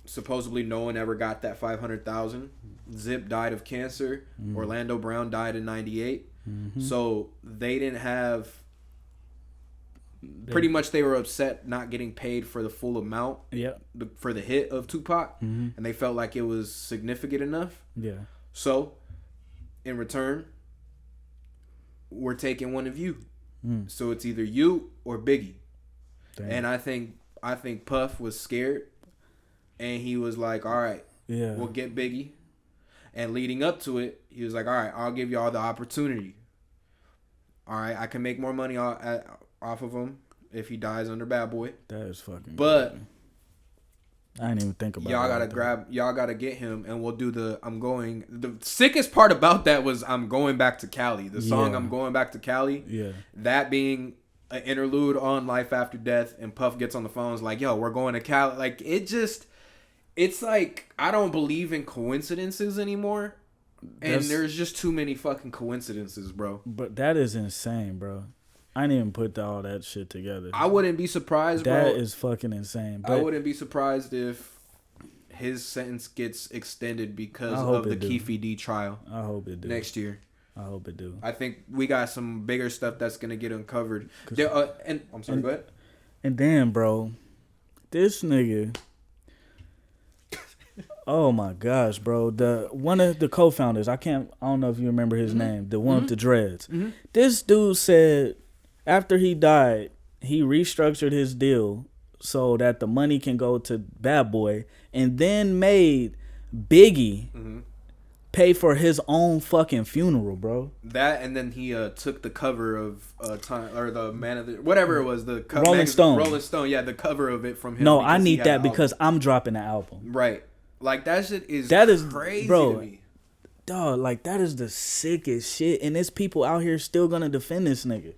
[SPEAKER 1] supposedly no one ever got that $500,000. Zip died of cancer. Orlando Brown died in '98. So they didn't have. Pretty much they were upset not getting paid for the full amount. Yeah. For the hit of Tupac, and they felt like it was significant enough. Yeah. So, in return, we're taking one of you. So it's either you or Biggie. Damn. And I think Puff was scared, and he was like, all right, we'll get Biggie. And leading up to it, he was like, all right, I'll give y'all the opportunity. All right, I can make more money off of him if he dies under Bad Boy. That is fucking But good. I didn't even think about y'all gotta get him, and we'll do the sickest part about that was I'm Going Back to Cali. The song I'm Going Back to Cali. Yeah. That being an interlude on Life After Death, and Puff gets on the phone, is like, yo, we're going to Cali. Like, it's like, I don't believe in coincidences anymore. And there's just too many fucking coincidences, bro. But
[SPEAKER 2] that is insane, bro. I didn't even put all that shit together.
[SPEAKER 1] I wouldn't be surprised, bro.
[SPEAKER 2] That is fucking insane.
[SPEAKER 1] But I wouldn't be surprised if his sentence gets extended because of the Keefe D trial.
[SPEAKER 2] I hope it do.
[SPEAKER 1] Next year.
[SPEAKER 2] I hope it do.
[SPEAKER 1] I think we got some bigger stuff that's going to get uncovered. And I'm sorry, go ahead.
[SPEAKER 2] And then, bro, this nigga... Oh my gosh, bro! One of the co-founders, I don't know if you remember his name, the one with the dreads. This dude said after he died, he restructured his deal so that the money can go to Bad Boy, and then made Biggie pay for his own fucking funeral, bro.
[SPEAKER 1] That, and then he took the cover of Time, or the Man of the, whatever it was, the
[SPEAKER 2] Rolling Stone.
[SPEAKER 1] Rolling Stone, yeah, the cover of it from him.
[SPEAKER 2] No, I need
[SPEAKER 1] had
[SPEAKER 2] that
[SPEAKER 1] the
[SPEAKER 2] because
[SPEAKER 1] album.
[SPEAKER 2] I'm dropping the album.
[SPEAKER 1] Right. Like, that shit is crazy
[SPEAKER 2] bro,
[SPEAKER 1] to me.
[SPEAKER 2] Dog, like, that is the sickest shit. And there's people out here still gonna defend this nigga.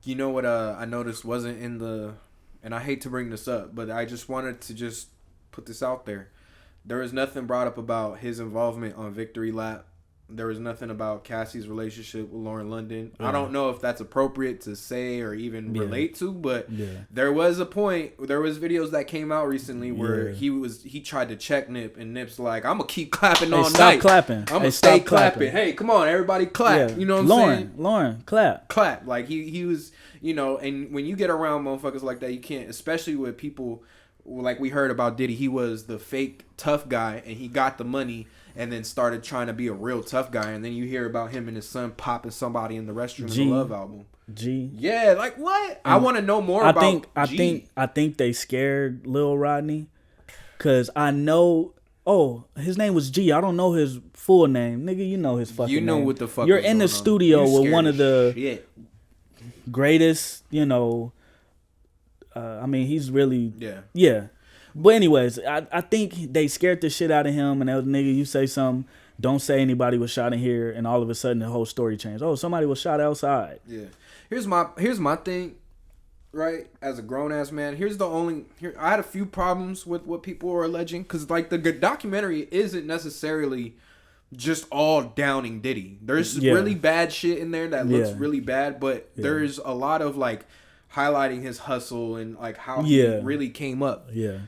[SPEAKER 1] You know what I noticed wasn't in the, and I hate to bring this up, but I just wanted to just put this out there. There was nothing brought up about his involvement on Victory Lap. There was nothing about Cassie's relationship with Lauren London. I don't know if that's appropriate to say or even relate to, but there was a point. There was videos that came out recently where he tried to check Nip, and Nip's like, "I'm gonna keep clapping all night.
[SPEAKER 2] Stop clapping.
[SPEAKER 1] I'm gonna stay clapping. Hey, come on, everybody, clap. You know what I'm saying?
[SPEAKER 2] Lauren, clap.
[SPEAKER 1] Clap." Like he was, you know. And when you get around motherfuckers like that, you can't, especially with people like we heard about Diddy. He was the fake tough guy, and he got the money. And then started trying to be a real tough guy. And then you hear about him and his son popping somebody in the restroom in the Love album. Yeah, like what? I want to know more about
[SPEAKER 2] I think they scared Lil Rodney. Because I know... Oh, his name was G. I don't know his full name. Nigga, you know his fucking name.
[SPEAKER 1] You know what the fuck
[SPEAKER 2] You're in the studio with one of the greatest, you know... I mean, he's really... Yeah. But anyways, I think they scared the shit out of him, and that was, nigga, you say something, don't say anybody was shot in here, and all of a sudden the whole story changed. Oh, somebody was shot outside.
[SPEAKER 1] Yeah. Here's my thing, right? As a grown ass man, I had a few problems with what people are alleging, because like the documentary isn't necessarily just all downing Diddy. There's really bad shit in there that looks really bad, but there's a lot of like highlighting his hustle and like how he really came up. Yeah.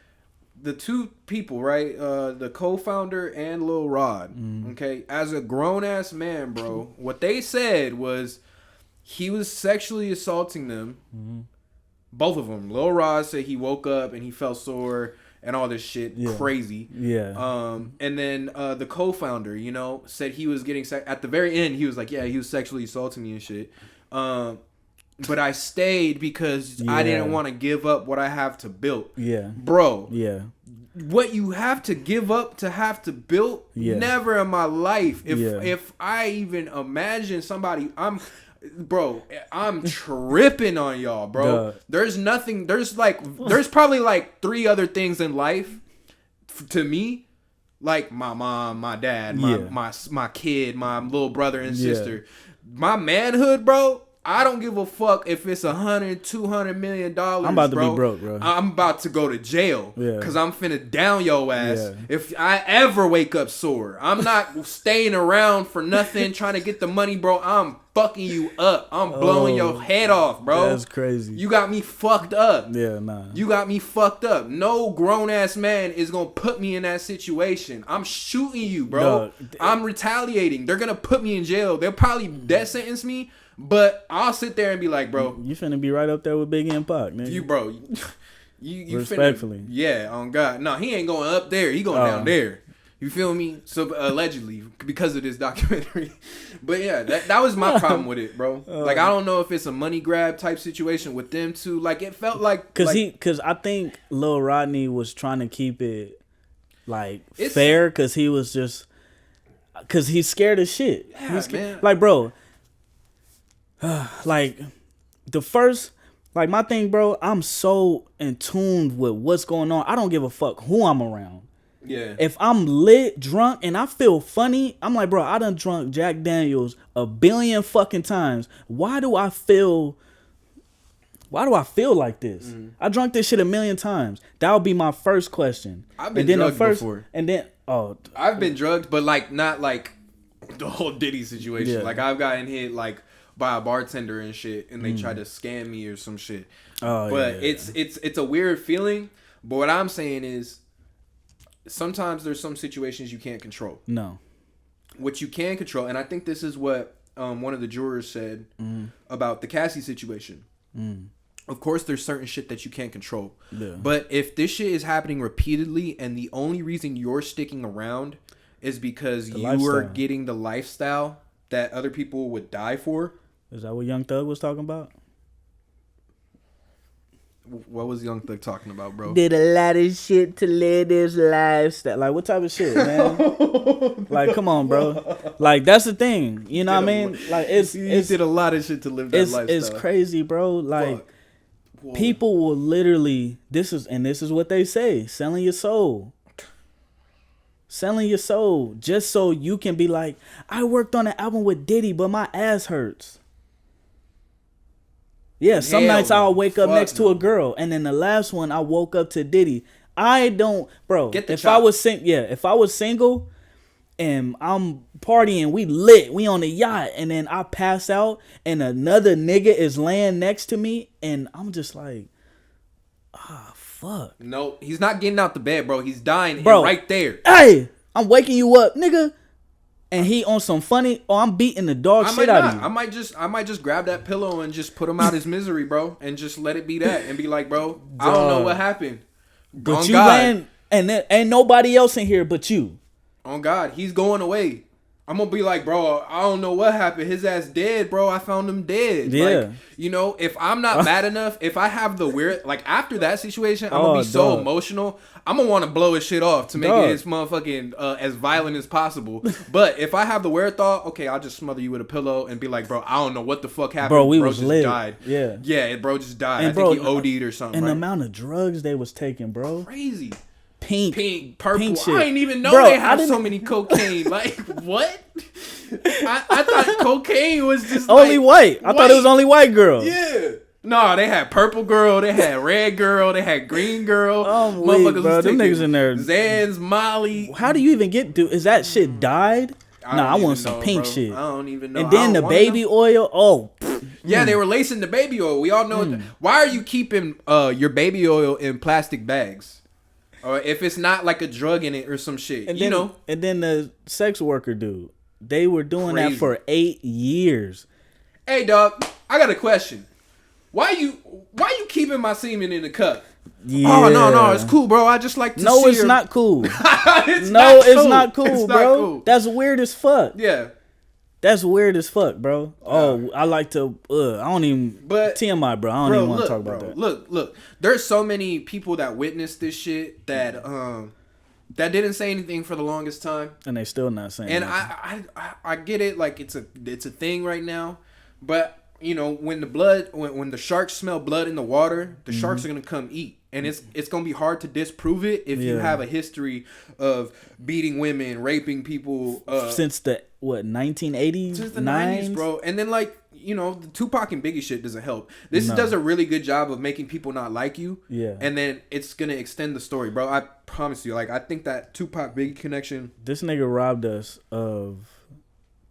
[SPEAKER 1] The two people, right? The co-founder and Lil Rod. Okay, as a grown ass man, bro, what they said was he was sexually assaulting them. Both of them. Lil Rod said he woke up and he felt sore and all this shit, crazy. Yeah. And then the co-founder, you know, said he was getting at the very end. He was like, yeah, he was sexually assaulting me and shit. But I stayed because I didn't want to give up what I have to build. Yeah. Bro. Yeah. What you have to give up to have to build, never in my life. If I even imagine somebody, I'm tripping on y'all, bro. There's probably like 3 other things in life to me. Like my mom, my dad, my kid, my little brother and sister. My manhood, bro. I don't give a fuck if it's $100-200 million. I'm
[SPEAKER 2] about to be broke, bro.
[SPEAKER 1] I'm about to go to jail because I'm finna down your ass if I ever wake up sore. I'm not staying around for nothing trying to get the money, bro. I'm fucking you up. I'm blowing your head off, bro.
[SPEAKER 2] That's crazy.
[SPEAKER 1] You got me fucked up.
[SPEAKER 2] Yeah, nah.
[SPEAKER 1] You got me fucked up. No grown ass man is gonna put me in that situation. I'm shooting you, bro. I'm retaliating. They're gonna put me in jail. They'll probably death sentence me. But I'll sit there and be like, bro,
[SPEAKER 2] you finna be right up there with Biggie and Pac, nigga.
[SPEAKER 1] You
[SPEAKER 2] respectfully.
[SPEAKER 1] Finna, yeah, on God. No, he ain't going up there. He going down there. You feel me? So allegedly, because of this documentary. But yeah, that was my problem with it, bro. Like, I don't know if it's a money grab type situation with them two. Like, it felt like
[SPEAKER 2] because I think Lil Rodney was trying to keep it like fair because he was just because he's scared as shit.
[SPEAKER 1] Yeah, man.
[SPEAKER 2] Like, bro. Like the first, like my thing, bro, I'm so in tune with what's going on. I don't give a fuck who I'm around. Yeah. If I'm lit, drunk, and I feel funny, I'm like, bro, I done drunk Jack Daniels 1 billion fucking times. Why do I feel like this? I drunk this shit 1 million times. That would be my first question.
[SPEAKER 1] I've been drugged before.
[SPEAKER 2] And then,
[SPEAKER 1] I've been drugged, but like not like the whole Diddy situation. Yeah. Like I've gotten hit like by a bartender and shit, and they tried to scam me or some shit. But it's a weird feeling. But what I'm saying is, sometimes there's some situations you can't control. No. What you can control, and I think this is what one of the jurors said about the Cassie situation. Of course, there's certain shit that you can't control. Yeah. But if this shit is happening repeatedly, and the only reason you're sticking around is because you are getting the lifestyle that other people would die for.
[SPEAKER 2] Is that what Young Thug was talking about?
[SPEAKER 1] What was Young Thug talking about, bro?
[SPEAKER 2] Did a lot of shit to live this lifestyle. Like, what type of shit, man? Like, come on, bro. Like, that's the thing. You know what I mean? Like, it's
[SPEAKER 1] did a lot of shit to live that lifestyle.
[SPEAKER 2] It's crazy, bro. Like, people will literally. This is what they say: selling your soul. Selling your soul just so you can be like, I worked on an album with Diddy, but my ass hurts. Yeah, some nights I'll wake up next to a girl, and then the last one I woke up to Diddy. I don't, bro. If I was single, and I'm partying, we lit, we on the yacht, and then I pass out, and another nigga is laying next to me, and I'm just like, fuck.
[SPEAKER 1] No, he's not getting out the bed, bro. He's dying, bro, right there.
[SPEAKER 2] Hey, I'm waking you up, nigga. And he on some funny, I'm beating the dog shit out of you.
[SPEAKER 1] I might just grab that pillow and just put him out his misery, bro, and just let it be that, and be like, bro, I don't know what happened.
[SPEAKER 2] But
[SPEAKER 1] on
[SPEAKER 2] you
[SPEAKER 1] God,
[SPEAKER 2] ran, and there ain't nobody else in here but you.
[SPEAKER 1] On God, he's going away. I'm gonna be like, bro, I don't know what happened. His ass dead, bro. I found him dead.
[SPEAKER 2] Yeah.
[SPEAKER 1] Like, you know, if I'm not mad enough, if I have the weird, like after that situation, I'm gonna be so emotional. I'm gonna want to blow his shit off to make it as motherfucking as violent as possible. But if I have the wherewithal, okay, I'll just smother you with a pillow and be like, bro, I don't know what the fuck happened.
[SPEAKER 2] Bro, we
[SPEAKER 1] bro
[SPEAKER 2] was
[SPEAKER 1] just
[SPEAKER 2] lit.
[SPEAKER 1] died.
[SPEAKER 2] Yeah,
[SPEAKER 1] bro just died.
[SPEAKER 2] And
[SPEAKER 1] I
[SPEAKER 2] bro,
[SPEAKER 1] think he OD'd or something.
[SPEAKER 2] And
[SPEAKER 1] right?
[SPEAKER 2] the amount of drugs they was taking, bro.
[SPEAKER 1] Crazy.
[SPEAKER 2] Pink,
[SPEAKER 1] purple.
[SPEAKER 2] pink shit.
[SPEAKER 1] I didn't even know
[SPEAKER 2] bro,
[SPEAKER 1] they had so many cocaine. Like, what? I thought cocaine was just
[SPEAKER 2] only white. I thought it was only white girls.
[SPEAKER 1] Yeah. No, they had purple girl, they had red girl, they had green girl.
[SPEAKER 2] Oh, motherfuckers, bro. Them niggas in there.
[SPEAKER 1] Zans, Molly.
[SPEAKER 2] How do you even get to? Is that shit dyed? I want some pink shit.
[SPEAKER 1] I don't even know.
[SPEAKER 2] And then the baby oil. Oh.
[SPEAKER 1] Yeah, they were lacing the baby oil. We all know. Why are you keeping your baby oil in plastic bags? Or if it's not like a drug in it or some shit,
[SPEAKER 2] and
[SPEAKER 1] you
[SPEAKER 2] then,
[SPEAKER 1] know.
[SPEAKER 2] And then the sex worker dude, they were doing that for 8 years.
[SPEAKER 1] Hey, dog, I got a question. Why you keeping my semen in the cup?
[SPEAKER 2] Yeah.
[SPEAKER 1] Oh no, it's cool, bro. I just like to see
[SPEAKER 2] it's not cool.
[SPEAKER 1] It's
[SPEAKER 2] not cool, bro.
[SPEAKER 1] Cool.
[SPEAKER 2] That's weird as fuck.
[SPEAKER 1] Yeah.
[SPEAKER 2] That's weird as fuck, bro. Oh, I like to. I don't even. But TMI, bro. I don't even want to talk about that.
[SPEAKER 1] Look. There's so many people that witnessed this shit that that didn't say anything for the longest time,
[SPEAKER 2] and they still not saying.
[SPEAKER 1] And I get it. Like it's a thing right now, but you know when the sharks smell blood in the water, the sharks are gonna come eat. And it's gonna be hard to disprove it if you have a history of beating women, raping people
[SPEAKER 2] since the 1980s,
[SPEAKER 1] since the 90s, bro. And then like you know the Tupac and Biggie shit doesn't help. This does a really good job of making people not like you. Yeah. And then it's gonna extend the story, bro. I promise you. Like I think that Tupac Biggie connection.
[SPEAKER 2] This nigga robbed us of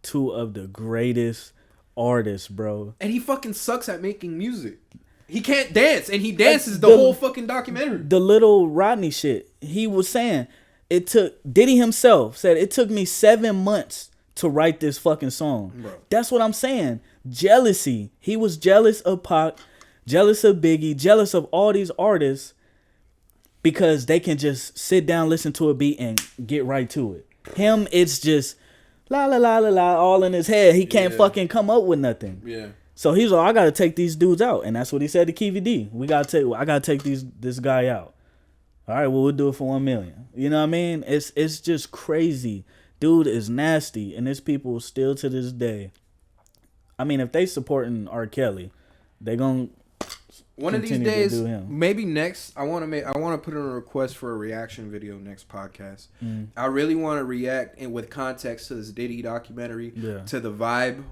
[SPEAKER 2] 2 of the greatest artists, bro.
[SPEAKER 1] And he fucking sucks at making music. He can't dance, and he dances the whole fucking documentary.
[SPEAKER 2] The little Rodney shit. He was saying Diddy himself said it took me 7 months to write this fucking song. Bro. That's what I'm saying. Jealousy. He was jealous of Pac, jealous of Biggie, jealous of all these artists because they can just sit down, listen to a beat, and get right to it. Him, it's just la la la la la all in his head. He can't fucking come up with nothing. Yeah. So he's like, I gotta take these dudes out, and that's what he said to Kevy D. I gotta take this guy out. All right, well we'll do it for $1 million. You know what I mean? It's just crazy. Dude is nasty, and there's people still to this day. I mean, if they supporting R. Kelly, they gonna
[SPEAKER 1] one of these days, maybe next. I want to put in a request for a reaction video next podcast. I really want to react with context to this Diddy documentary, to the Vibe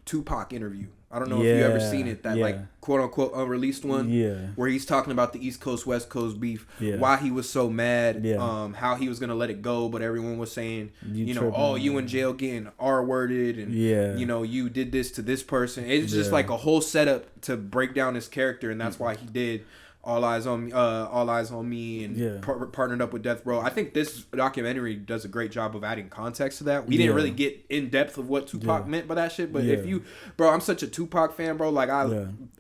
[SPEAKER 1] Tupac interview. I don't know if you ever seen it, that like quote unquote unreleased one, where he's talking about the East Coast West Coast beef, why he was so mad, how he was gonna let it go, but everyone was saying, you in jail getting R-worded, and you know you did this to this person. It's just like a whole setup to break down his character, and that's why he did All Eyes on Me, and partnered up with Death Row. I think this documentary does a great job of adding context to that. We didn't really get in depth of what Tupac meant by that shit, but if you, bro, I'm such a Tupac fan, bro. Like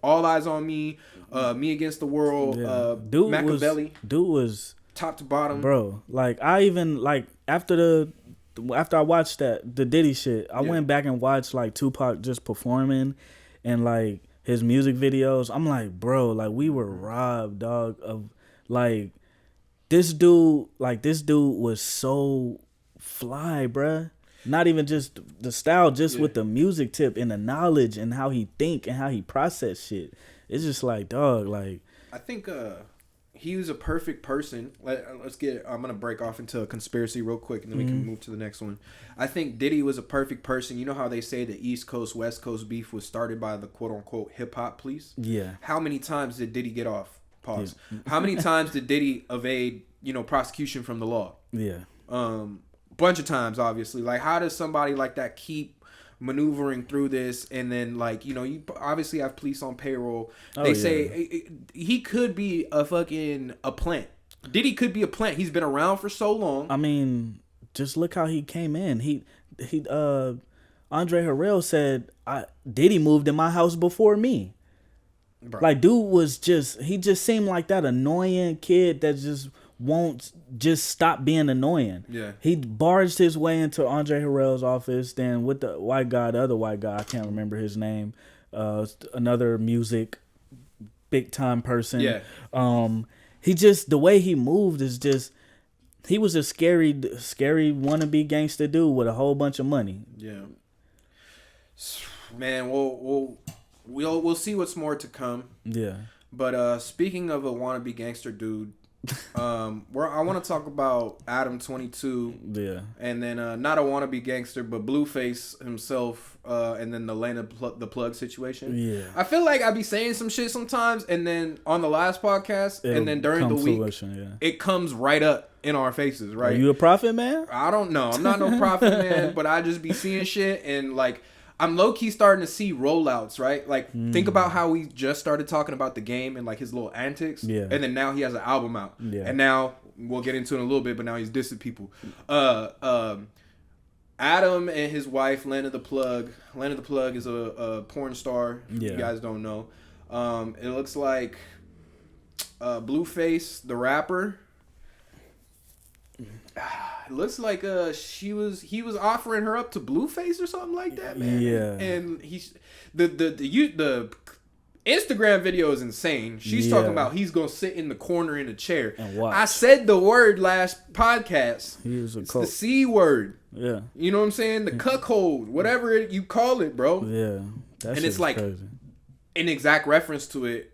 [SPEAKER 1] All Eyes on Me, Me Against the World, Machiavelli.
[SPEAKER 2] Dude was
[SPEAKER 1] top to bottom,
[SPEAKER 2] bro. Like I even after I watched the Diddy shit, I went back and watched like Tupac just performing, and like his music videos. I'm like, bro, like we were robbed, dog, of like this dude was so fly, bruh. Not even just the style, just with the music tip and the knowledge and how he think and how he process shit. It's just like, dog, like
[SPEAKER 1] I think he was a perfect person. Let's get. I'm gonna break off into a conspiracy real quick, and then we can move to the next one. I think Diddy was a perfect person. You know how they say the East Coast West Coast beef was started by the quote unquote hip hop police.
[SPEAKER 2] Yeah.
[SPEAKER 1] How many times did Diddy get off? Pause. Yeah. How many times did Diddy evade prosecution from the law?
[SPEAKER 2] Yeah.
[SPEAKER 1] Bunch of times, obviously. Like, how does somebody like that keep maneuvering through this, and then you obviously have police on payroll. They say he could be a plant. Diddy could be a plant. He's been around for so long.
[SPEAKER 2] I mean, just look how he came in. He Andre Harrell said Diddy moved in my house before me. Bro. Like, dude was he just seemed like that annoying kid that just won't just stop being annoying. Yeah. He barged his way into Andre Harrell's office, then with the other white guy, I can't remember his name, another music big time person. Yeah. He just, the way he moved is just, he was a scary wannabe gangster dude with a whole bunch of money. Yeah.
[SPEAKER 1] Man, we'll see what's more to come. Yeah. But speaking of a wannabe gangster dude, I want to talk about Adam 22. Yeah. And then not a wannabe gangster, but Blueface himself, and then the Lane the Plug situation. Yeah. I feel like I be saying some shit sometimes, and then on the last podcast, and then during the week, it comes right up in our faces, right?
[SPEAKER 2] Are you a prophet, man?
[SPEAKER 1] I don't know. I'm not no prophet, man, but I just be seeing shit, and like, I'm low-key starting to see rollouts, right? Like, think about how we just started talking about the game and, like, his little antics. Yeah. And then now he has an album out. Yeah. And now, we'll get into it in a little bit, but now he's dissing people. Adam and his wife, Lana the Plug. Lana the Plug is a porn star, if you guys don't know. It looks like Blueface, the rapper. It looks like he was offering her up to Blueface or something like that, man. Yeah. And he's the Instagram video is insane. She's talking about he's gonna sit in the corner in a chair and watch. I said the word last podcast. It's the C word. Yeah. You know what I'm saying? The cuckold, whatever you call it, bro. Yeah. And it's like crazy. An exact reference to it.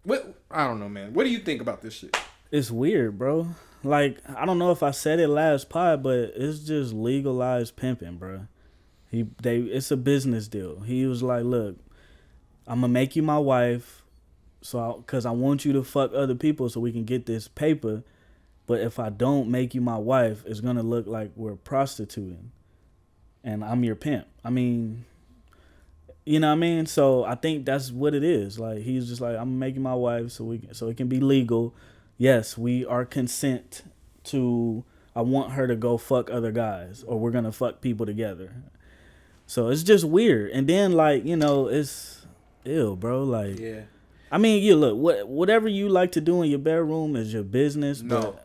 [SPEAKER 1] What, I don't know, man. What do you think about this shit?
[SPEAKER 2] It's weird, bro. Like, I don't know if I said it last pod, but it's just legalized pimping, bro. It's a business deal. He was like, look, I'm going to make you my wife because I want you to fuck other people so we can get this paper. But if I don't make you my wife, it's going to look like we're prostituting. And I'm your pimp. I mean, you know what I mean? So I think that's what it is. Like, he's just like, I'm going to make you my wife so it can be legal. Yes, we are consent to, I want her to go fuck other guys or we're going to fuck people together. So it's just weird. And then, like, it's ill, bro. Like, yeah. I mean, you look, whatever you like to do in your bedroom is your business.
[SPEAKER 1] No.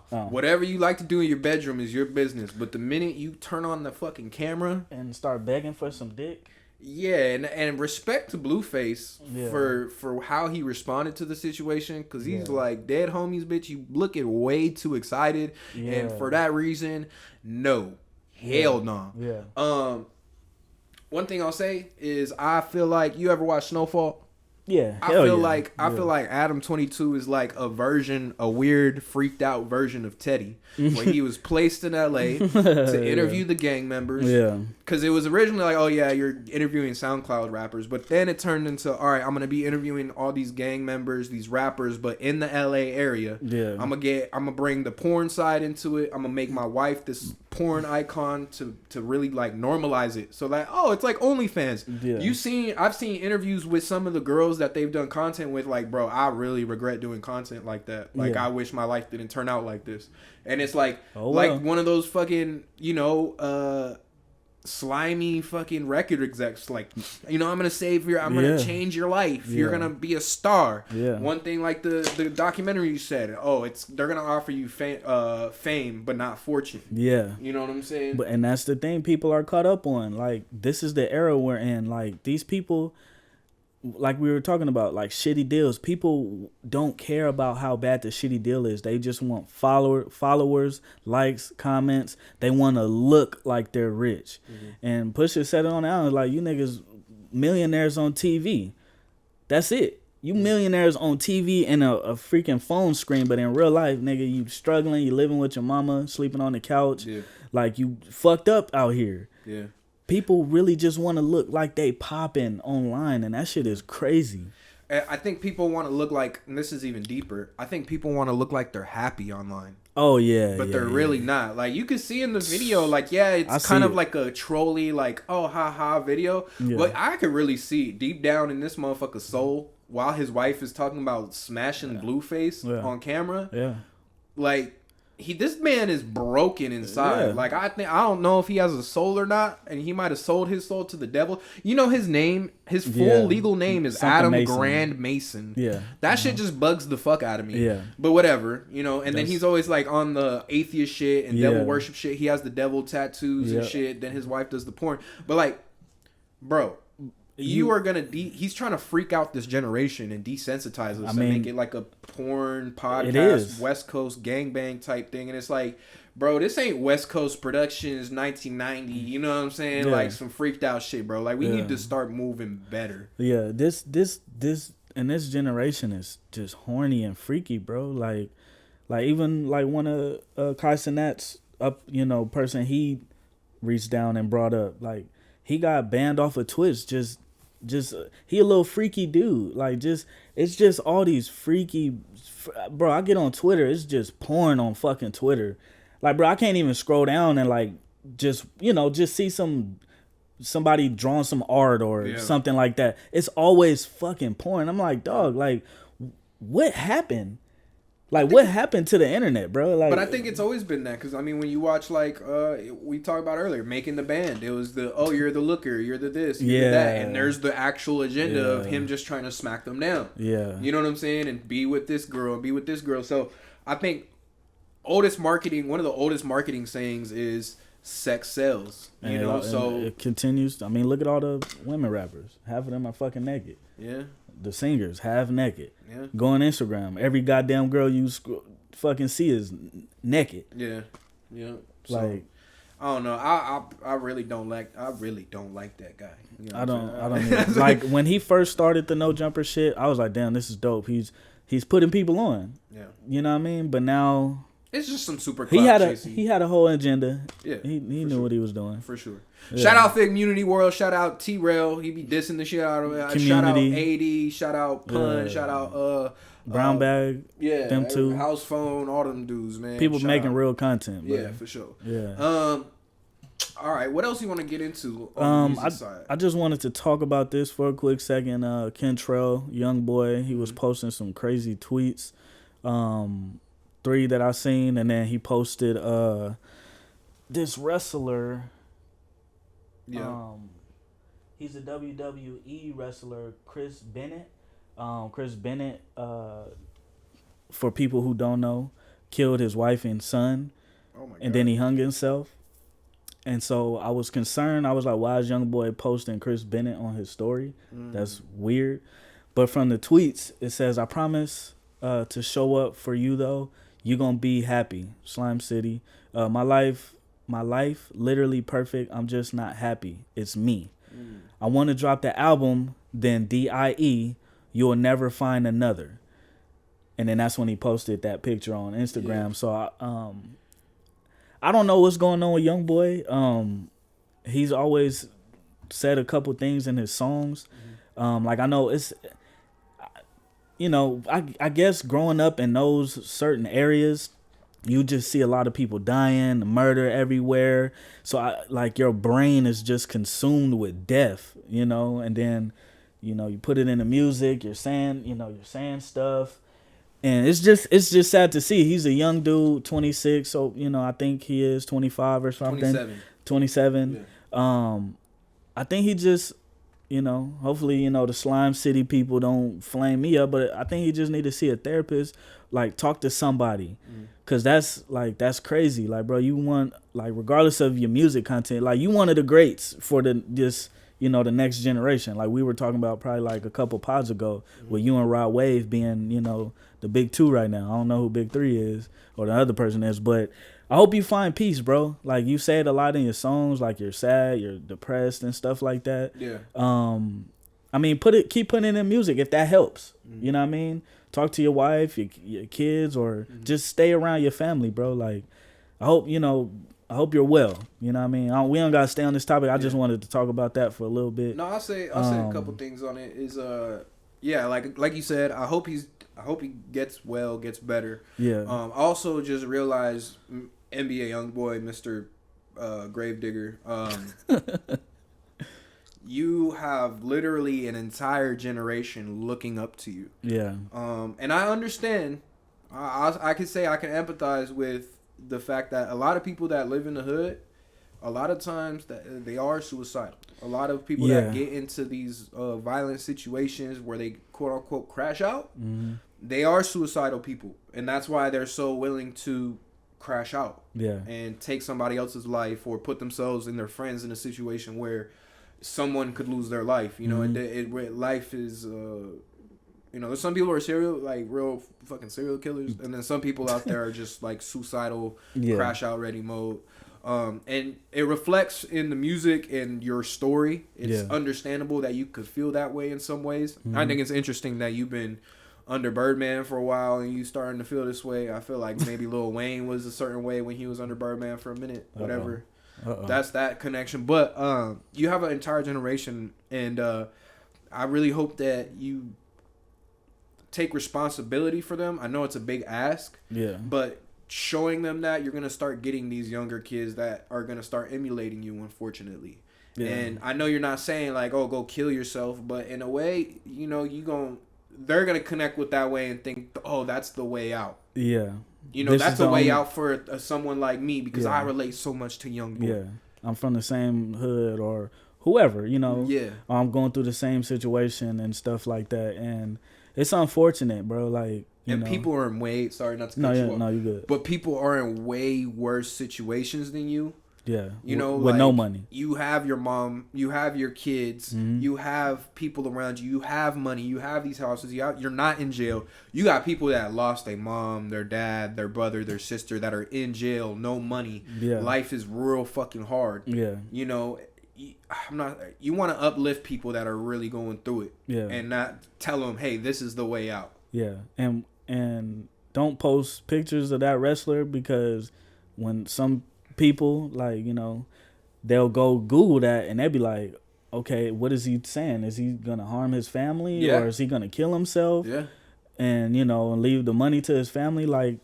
[SPEAKER 1] Whatever you like to do in your bedroom is your business. But the minute you turn on the fucking camera
[SPEAKER 2] and start begging for some dick.
[SPEAKER 1] Yeah, and respect to Blueface for how he responded to the situation, because he's like, dead homies, bitch, you looking way too excited, and for that reason, no, hell no. Yeah. One thing I'll say is I feel like, you ever watch Snowfall?
[SPEAKER 2] Yeah,
[SPEAKER 1] I feel like Adam 22 is like a weird, freaked out version of Teddy, where he was placed in LA to interview the gang members. Yeah, because it was originally like, oh yeah, you're interviewing SoundCloud rappers, but then it turned into, all right, I'm gonna be interviewing all these gang members, these rappers, but in the LA area. Yeah, I'm gonna bring the porn side into it. I'm gonna make my wife this porn icon to really like normalize it. So like, oh, it's like OnlyFans. Yeah, I've seen interviews with some of the girls that they've done content with, like, bro, I really regret doing content like that. Like, I wish my life didn't turn out like this. And it's like, like one of those fucking, slimy fucking record execs. Like, I'm gonna I'm gonna change your life. Yeah. You're gonna be a star. Yeah. One thing, like the documentary you said, they're gonna offer you fame, but not fortune. Yeah. You know what I'm saying?
[SPEAKER 2] And that's the thing people are caught up on. Like, this is the era we're in. Like, these people, like we were talking about, like shitty deals. People don't care about how bad the shitty deal is. They just want followers, likes, comments. They want to look like they're rich. And Pusha said it on the album, like, you niggas millionaires on TV. That's it. You millionaires on TV and a freaking phone screen, but in real life, nigga, you struggling, you living with your mama, sleeping on the couch. Yeah. Like, you fucked up out here. Yeah. People really just want to look like they popping online, and that shit is crazy.
[SPEAKER 1] I think people want to look like, and this is even deeper, I think people want to look like they're happy online.
[SPEAKER 2] Oh, yeah.
[SPEAKER 1] But they're really not. Like, you can see in the video, like, yeah, it's kind of like a trolly, like, oh, ha-ha video. Yeah. But I could really see deep down in this motherfucker's soul, while his wife is talking about smashing Blueface on camera. Yeah. Like, this man is broken inside. Yeah. Like, I don't know if he has a soul or not, and he might have sold his soul to the devil. You know, his name, his full legal name is something Adam Mason. Grand Mason. Yeah. That shit just bugs the fuck out of me. Yeah. But whatever, you know, and then he's always like on the atheist shit and devil worship shit. He has the devil tattoos and shit. Then his wife does the porn. But like, bro, you are gonna he's trying to freak out this generation and desensitize us and make it like a porn podcast, West Coast gangbang type thing. And it's like, bro, this ain't West Coast Productions 1990. You know what I'm saying? Yeah. Like some freaked out shit, bro. Like, we need to start moving better. Yeah,
[SPEAKER 2] this and this generation is just horny and freaky, bro. Like even like one of Kai Cenat's up, you know, person he reached down and brought up, like, he got banned off of Twitch. Just he a little freaky dude. Like, it's just all these freaky, bro. I get on Twitter, it's just porn on fucking Twitter. Like, bro, I can't even scroll down and like just see somebody drawing some art or something like that. It's always fucking porn. I'm like, dog, like, what happened? Like, what happened to the internet, bro? Like,
[SPEAKER 1] but I think it's always been that, because I mean, when you watch, like, we talked about earlier, Making the Band, it was you're the looker, you're the this, you're the that, and there's the actual agenda of him just trying to smack them down. Yeah, you know what I'm saying? And be with this girl, be with this girl. So I think one of the oldest marketing sayings is sex sells. You know, so
[SPEAKER 2] it continues. I mean, look at all the women rappers. Half of them are fucking naked. Yeah. The singers half naked. Yeah. Go on Instagram. Every goddamn girl you fucking see is naked. Yeah. Yeah. So, like,
[SPEAKER 1] I don't know. I really don't like that guy. You know
[SPEAKER 2] I don't even, like, when he first started the No Jumper shit, I was like, damn, this is dope. He's putting people on. Yeah. You know what I mean? But now
[SPEAKER 1] it's just some super
[SPEAKER 2] he had a whole agenda. Yeah. He knew what he was doing.
[SPEAKER 1] For sure. Yeah. Shout out Fig Community World. Shout out T-Rail. He be dissing the shit out of it. Shout out 80. Shout out Pun. Yeah. Shout out
[SPEAKER 2] Brown Bag.
[SPEAKER 1] Yeah.
[SPEAKER 2] Them two.
[SPEAKER 1] House Phone. All them dudes, man.
[SPEAKER 2] People making real content. Bro.
[SPEAKER 1] Yeah, for sure. Yeah. All right. What else you want to get into on the music side?
[SPEAKER 2] I just wanted to talk about this for a quick second. Kentrell, young boy, he was posting some crazy tweets. 3 that I seen, and then he posted this wrestler. Yeah. He's a WWE wrestler, Chris Bennett. Chris Bennett, for people who don't know, killed his wife and son. Oh my God. And then he hung himself. And so I was concerned. I was like, why is young boy posting Chris Bennett on his story? That's weird. But from the tweets, it says, I promise to show up for you, though. You're going to be happy. Slime City. My life, literally perfect. I'm just not happy. It's me. I want to drop the album, then DIE, you'll never find another. And then that's when he posted that picture on Instagram. Yeah. So I don't know what's going on with young boy. He's always said a couple things in his songs. Like, I know it's, you know, I guess growing up in those certain areas, you just see a lot of people dying, murder everywhere. So like your brain is just consumed with death, you know, and then, you know, you put it in the music, you're saying stuff. And it's just sad to see. He's a young dude, 26. So, you know, I think he is 25 or something. 27. Yeah. I think he just, you know, hopefully, you know, the Slime City people don't flame me up, but I think he just need to see a therapist, like talk to somebody. Cause that's crazy. Like, bro, you want, like, regardless of your music content, like, you one of the greats for this, you know, the next generation. Like we were talking about probably like a couple pods ago with you and Rod Wave being, you know, the big two right now. I don't know who big three is or the other person is, but I hope you find peace, bro. Like you say it a lot in your songs, like you're sad, you're depressed and stuff like that.
[SPEAKER 1] Yeah.
[SPEAKER 2] I mean, keep putting it in music if that helps. You know what I mean? Talk to your wife, your kids, or just stay around your family, bro. Like, I hope you're well. You know what I mean? We don't gotta stay on this topic. I just wanted to talk about that for a little bit.
[SPEAKER 1] No, I'll say a couple things on it. Is yeah, like you said, I hope he gets well, gets better.
[SPEAKER 2] Yeah.
[SPEAKER 1] Also, just realize NBA YoungBoy, Mr. Gravedigger. You have literally an entire generation looking up to you. Yeah. And I understand. I can say I can empathize with the fact that a lot of people that live in the hood, a lot of times that they are suicidal. A lot of people that get into these violent situations where they quote unquote crash out, they are suicidal people, and that's why they're so willing to crash out. Yeah. And take somebody else's life or put themselves and their friends in a situation where someone could lose their life, you know, and life is, you know, there's some people who are real fucking serial killers, and then some people out there are just like suicidal, crash out ready mode. And it reflects in the music and your story. It's understandable that you could feel that way in some ways. I think it's interesting that you've been under Birdman for a while and you starting to feel this way. I feel like maybe Lil Wayne was a certain way when he was under Birdman for a minute, whatever. That's that connection. But you have an entire generation, and I really hope that you take responsibility for them. I know it's a big ask, but showing them that you're going to start getting these younger kids that are going to start emulating you, unfortunately. And I know you're not saying like, oh, go kill yourself, but in a way, you know, they're going to connect with that way and think, oh, that's the way out. Yeah. You know, that's the way out for someone like me, because I relate so much to YoungBoy. Yeah,
[SPEAKER 2] I'm from the same hood or whoever, you know. Yeah. I'm going through the same situation and stuff like that, and it's unfortunate, bro. Like, you know.
[SPEAKER 1] People are in sorry not to cut you off.
[SPEAKER 2] No, you're good.
[SPEAKER 1] But people are in way worse situations than you. Yeah. You know,
[SPEAKER 2] with no money.
[SPEAKER 1] You have your mom, you have your kids, you have people around you, you have money, you have these houses, you're not in jail. You got people that lost their mom, their dad, their brother, their sister that are in jail, no money. Yeah. Life is real fucking hard. Yeah. You know, you want to uplift people that are really going through it. Yeah. And not tell them, hey, this is the way out.
[SPEAKER 2] Yeah. And don't post pictures of that wrestler, because when some people, like, you know, they'll go Google that and they'll be like, okay, what is he saying? Is he gonna harm his family, or is he gonna kill himself? Yeah. And, you know, and leave the money to his family? Like,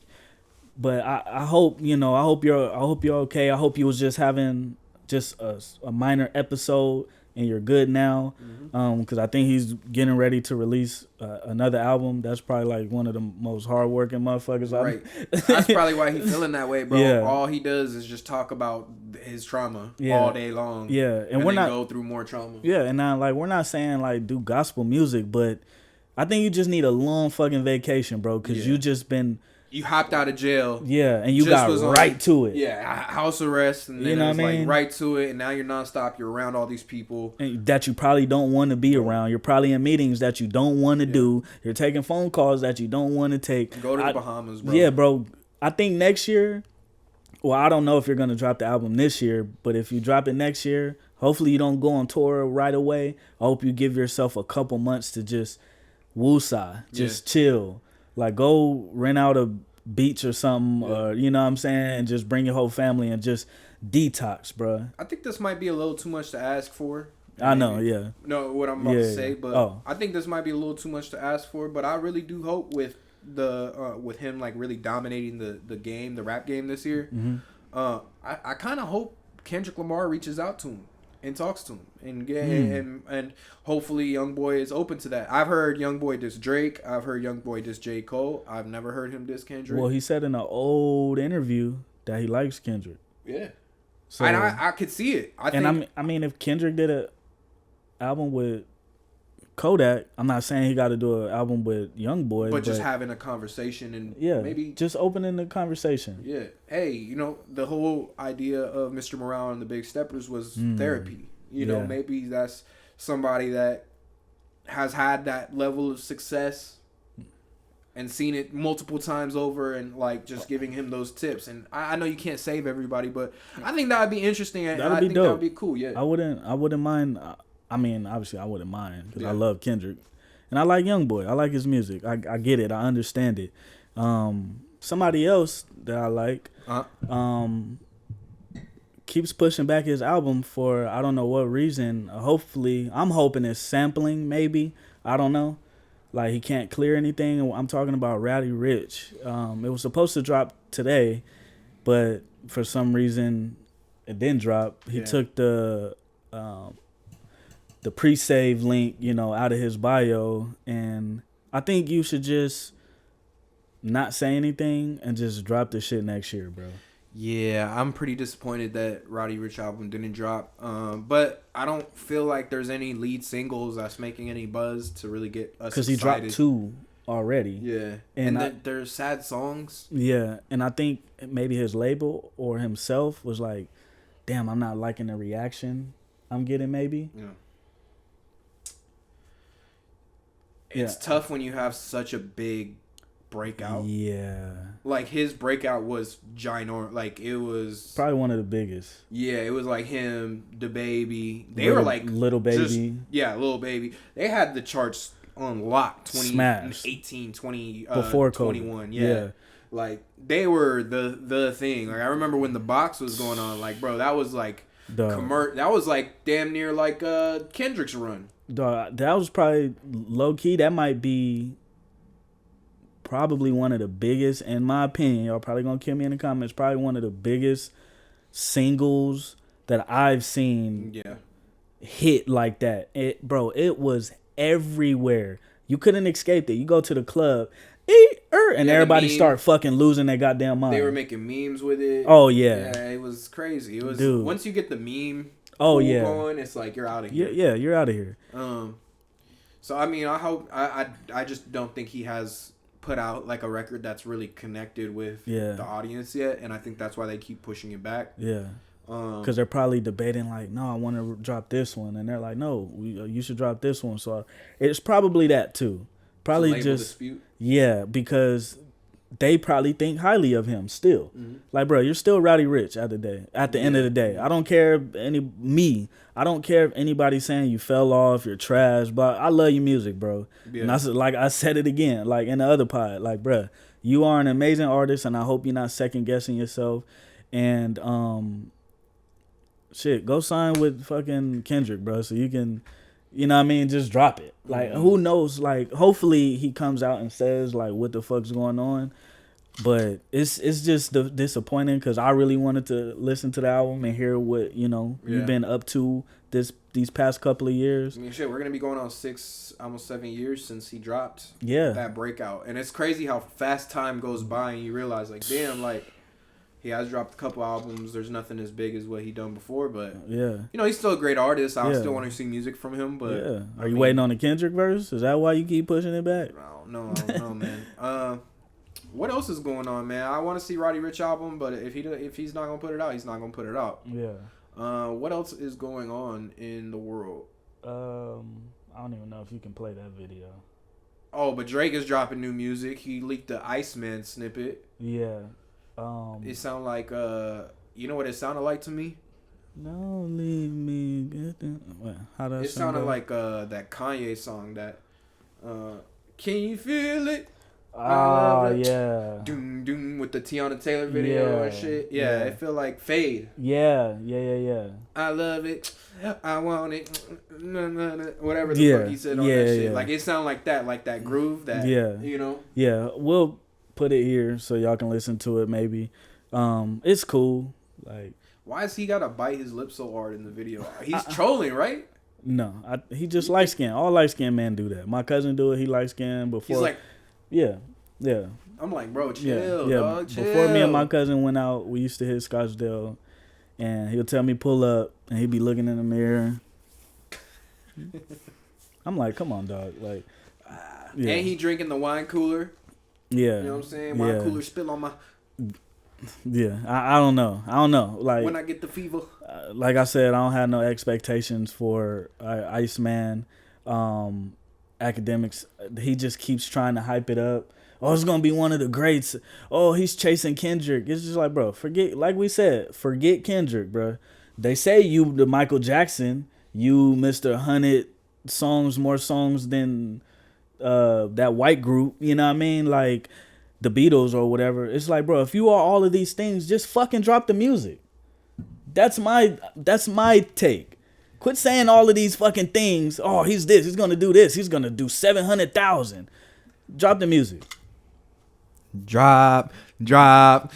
[SPEAKER 2] but I hope, you know, I hope you're okay. I hope you was just having just a minor episode and you're good now. Because I think he's getting ready to release another album. That's probably like one of the most hardworking motherfuckers.
[SPEAKER 1] Right. That's probably why he's feeling that way, bro. Yeah. All he does is just talk about his trauma all day long. Yeah, and we're not go through more trauma.
[SPEAKER 2] Yeah, and now like we're not saying like do gospel music, but I think you just need a long fucking vacation, bro. Because you just been.
[SPEAKER 1] You hopped out of jail.
[SPEAKER 2] Yeah, and you got right to it.
[SPEAKER 1] Yeah, house arrest, and then you know it was like right to it, and now you're nonstop. You're around all these people
[SPEAKER 2] that you probably don't want to be around. You're probably in meetings that you don't want to do. You're taking phone calls that you don't want to take.
[SPEAKER 1] Go to the Bahamas, bro.
[SPEAKER 2] Yeah, bro. I think next year, well, I don't know if you're going to drop the album this year, but if you drop it next year, hopefully you don't go on tour right away. I hope you give yourself a couple months to just woosah, just chill. Like, go rent out a beach or something, or, you know what I'm saying, and just bring your whole family and just detox, bro.
[SPEAKER 1] I think this might be a little too much to ask for.
[SPEAKER 2] I know, yeah.
[SPEAKER 1] No, what I'm about to say, but I think this might be a little too much to ask for, but I really do hope with with him, like, really dominating the game, the rap game this year, I kind of hope Kendrick Lamar reaches out to him and talks to him, and hopefully YoungBoy is open to that. I've heard YoungBoy diss Drake. I've heard YoungBoy diss J. Cole. I've never heard him diss Kendrick.
[SPEAKER 2] Well, he said in an old interview that he likes Kendrick.
[SPEAKER 1] Yeah, so, and I could see it.
[SPEAKER 2] I mean, if Kendrick did an album with Kodak, I'm not saying he got to do an album with YoungBoy,
[SPEAKER 1] but just having a conversation and maybe
[SPEAKER 2] just opening the conversation.
[SPEAKER 1] Yeah. Hey, you know, the whole idea of Mr. Morale and the Big Steppers was therapy. You know, maybe that's somebody that has had that level of success and seen it multiple times over, and like just giving him those tips. And I know you can't save everybody, but I think that would be interesting. And I think that would be cool. Yeah,
[SPEAKER 2] I wouldn't mind. I mean, obviously, I wouldn't mind because I love Kendrick, and I like YoungBoy. I like his music. I get it. I understand it. Somebody else that I like keeps pushing back his album for I don't know what reason. Hopefully, I'm hoping it's sampling. Maybe I don't know. Like he can't clear anything. I'm talking about Roddy Ricch. It was supposed to drop today, but for some reason it didn't drop. He took the pre-save link, out of his bio, and I think you should just not say anything and just drop the shit next year, bro.
[SPEAKER 1] Yeah, I'm pretty disappointed that Roddy Ricch album didn't drop. But I don't feel like there's any lead singles that's making any buzz to really get us excited.
[SPEAKER 2] Because he dropped 2 already.
[SPEAKER 1] Yeah. And there's sad songs.
[SPEAKER 2] Yeah. And I think maybe his label or himself was like, damn, I'm not liking the reaction I'm getting maybe.
[SPEAKER 1] Yeah. It's tough when you have such a big breakout.
[SPEAKER 2] Yeah.
[SPEAKER 1] Like his breakout was ginormous. Like it was
[SPEAKER 2] probably one of the biggest.
[SPEAKER 1] Yeah, it was like him, the baby. They were like
[SPEAKER 2] Little Baby.
[SPEAKER 1] Little Baby. They had the charts on lock 2018, 20
[SPEAKER 2] before
[SPEAKER 1] 21.
[SPEAKER 2] COVID.
[SPEAKER 1] Yeah. Like they were the thing. Like I remember when the box was going on, like bro, that was like that was like damn near like Kendrick's run.
[SPEAKER 2] That was probably low key. That might be probably one of the biggest, in my opinion. Y'all probably gonna kill me in the comments. Probably one of the biggest singles that I've seen hit like that. It was everywhere. You couldn't escape it. You go to the club, and everybody start fucking losing their goddamn mind.
[SPEAKER 1] They were making memes with it.
[SPEAKER 2] Oh yeah.
[SPEAKER 1] Yeah, it was crazy. It was
[SPEAKER 2] Dude.
[SPEAKER 1] Once you get the meme going, it's like you're out of here.
[SPEAKER 2] Yeah, you're out of here.
[SPEAKER 1] So I mean, I hope I just don't think he has put out like a record that's really connected with the audience yet, and I think that's why they keep pushing it back.
[SPEAKER 2] Yeah. Because they're probably debating like, no, I want to drop this one, and they're like, no, you should drop this one. So it's probably that too. Probably just
[SPEAKER 1] dispute.
[SPEAKER 2] Yeah, because they probably think highly of him still. Mm-hmm. Like, bro, you're still Roddy Ricch at the end of the day. I don't care I don't care if anybody's saying you fell off, you're trash, but I love your music, bro. Yeah. And I said it again, like in the other pod, like, bro, you are an amazing artist, and I hope you're not second guessing yourself. And go sign with fucking Kendrick, bro, so you can, you know what I mean, just drop it. Like, who knows? Like, hopefully he comes out and says like what the fuck's going on. But it's just disappointing because I really wanted to listen to the album and hear what you've been up to these past couple of years.
[SPEAKER 1] I mean, shit, we're gonna be going on almost 7 years since he dropped that breakout, and it's crazy how fast time goes by and you realize like, damn, like he has dropped a couple albums. There's nothing as big as what he done before, but he's still a great artist. I still want to see music from him. But
[SPEAKER 2] are you waiting on the Kendrick verse? Is that why you keep pushing it back?
[SPEAKER 1] I don't know, man. What else is going on, man? I want to see Roddy Ricch album, but if he's not gonna put it out, he's not gonna put it out.
[SPEAKER 2] Yeah.
[SPEAKER 1] What else is going on in the world?
[SPEAKER 2] I don't even know if you can play that video.
[SPEAKER 1] Oh, but Drake is dropping new music. He leaked the Iceman snippet.
[SPEAKER 2] Yeah.
[SPEAKER 1] It sounded like you know what it sounded like to me?
[SPEAKER 2] No, leave me. How does it
[SPEAKER 1] sounded like that Kanye song that Can You Feel It?
[SPEAKER 2] Oh, yeah.
[SPEAKER 1] Doom, doom, with the Tiana Taylor video and shit. Yeah, it feel like Fade.
[SPEAKER 2] Yeah.
[SPEAKER 1] I love it. I want it. Whatever the fuck he said on that shit. Yeah. Like, it sounded like that groove that,
[SPEAKER 2] Yeah, we'll put it here so y'all can listen to it maybe. It's cool. Like,
[SPEAKER 1] why has he got to bite his lip so hard in the video? He's trolling, right?
[SPEAKER 2] No, he just light skinned. All light skinned men do that. My cousin do it. He light skinned before.
[SPEAKER 1] He's like,
[SPEAKER 2] yeah.
[SPEAKER 1] I'm like, bro, chill, dog, chill.
[SPEAKER 2] Before me and my cousin went out, we used to hit Scottsdale, and he'll tell me pull up, and he'd be looking in the mirror. I'm like, come on, dog. Like,
[SPEAKER 1] and he drinking the wine cooler.
[SPEAKER 2] Yeah.
[SPEAKER 1] You know what I'm saying? Wine cooler spill on my.
[SPEAKER 2] Yeah, I don't know. I don't know. Like
[SPEAKER 1] when I get the fever.
[SPEAKER 2] Like I said, I don't have no expectations for Iceman. Academics, he just keeps trying to hype it up. Oh, it's gonna be one of the greats. Oh, he's chasing Kendrick. It's just like, bro, forget. Like we said, forget Kendrick, bro. They say you the Michael Jackson. You Mr. 100 songs, more songs than that white group. You know what I mean? Like the Beatles or whatever. It's like, bro, if you are all of these things, just fucking drop the music. That's my take. Quit saying all of these fucking things. Oh, he's this. He's gonna do this. He's gonna do 700,000. Drop the music.
[SPEAKER 1] Drop.
[SPEAKER 2] Yeah,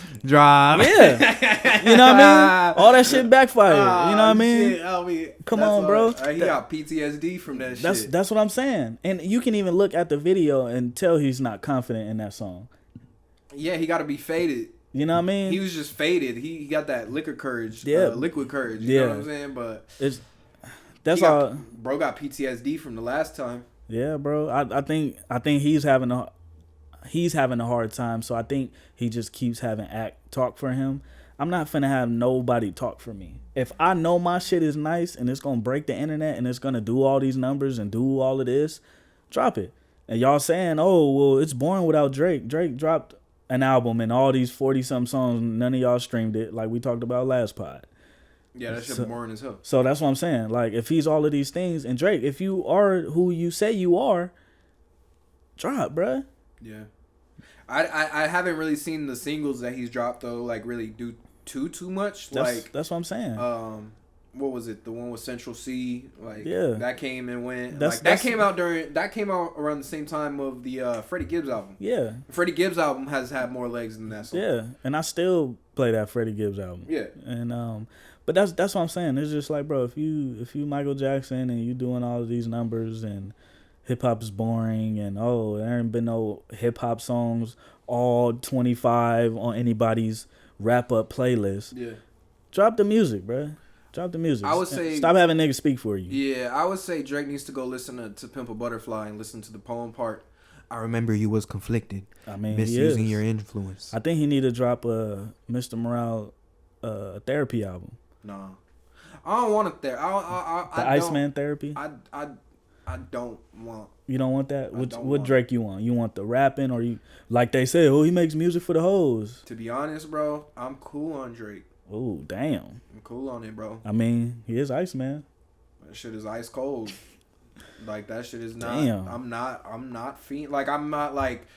[SPEAKER 2] you know what I mean. All that shit backfired. You know what I mean. Come on, bro.
[SPEAKER 1] He got PTSD from that shit.
[SPEAKER 2] That's what I'm saying. And you can even look at the video and tell he's not confident in that song.
[SPEAKER 1] Yeah, he got to be faded.
[SPEAKER 2] You know what I mean?
[SPEAKER 1] He was just faded. He got that liquid courage. Liquid courage. You know what I'm saying? But
[SPEAKER 2] that's all.
[SPEAKER 1] Bro got PTSD from the last time.
[SPEAKER 2] Yeah, bro. I think he's having a hard time. So I think he just keeps having talk for him. I'm not finna have nobody talk for me. If I know my shit is nice and it's gonna break the internet and it's gonna do all these numbers and do all of this, drop it. And y'all saying, oh well, it's boring without Drake. Drake dropped an album and all these 40-something songs. None of y'all streamed it, like we talked about last pod.
[SPEAKER 1] Yeah, that shit boring as hell.
[SPEAKER 2] So that's what I'm saying. Like, if he's all of these things, and Drake, if you are who you say you are, drop, bruh.
[SPEAKER 1] Yeah. I haven't really seen the singles that he's dropped, though, like, really do too much.
[SPEAKER 2] That's what I'm saying.
[SPEAKER 1] What was it? The one with Central C, like,
[SPEAKER 2] yeah,
[SPEAKER 1] that came and went. That came out around the same time of the Freddie Gibbs album. Yeah. Freddie Gibbs album has had more legs than that song.
[SPEAKER 2] Yeah, and I still play that Freddie Gibbs album. Yeah. And but that's what I'm saying. It's just like, bro, if you Michael Jackson and you doing all of these numbers and hip hop is boring and there ain't been no hip hop songs all 25 on anybody's wrap up playlist. Yeah. Drop the music, bro. Drop the music.
[SPEAKER 1] I would say
[SPEAKER 2] stop having niggas speak for you.
[SPEAKER 1] Yeah, I would say Drake needs to go listen to Pimp a Butterfly and listen to the poem part. I remember you was conflicted.
[SPEAKER 2] I mean,
[SPEAKER 1] misusing your influence.
[SPEAKER 2] I think he need to drop a Mr. Morale therapy album.
[SPEAKER 1] No, I don't want it there.
[SPEAKER 2] The Iceman therapy.
[SPEAKER 1] I don't want.
[SPEAKER 2] You don't want that? What Drake you want? You want the rapping, or you like they say? Oh, he makes music for the hoes.
[SPEAKER 1] To be honest, bro, I'm cool on Drake.
[SPEAKER 2] Oh, damn.
[SPEAKER 1] I'm cool on it, bro.
[SPEAKER 2] I mean, he is Iceman.
[SPEAKER 1] That shit is ice cold. Like, that shit is not. Damn. I'm not like, I'm not like,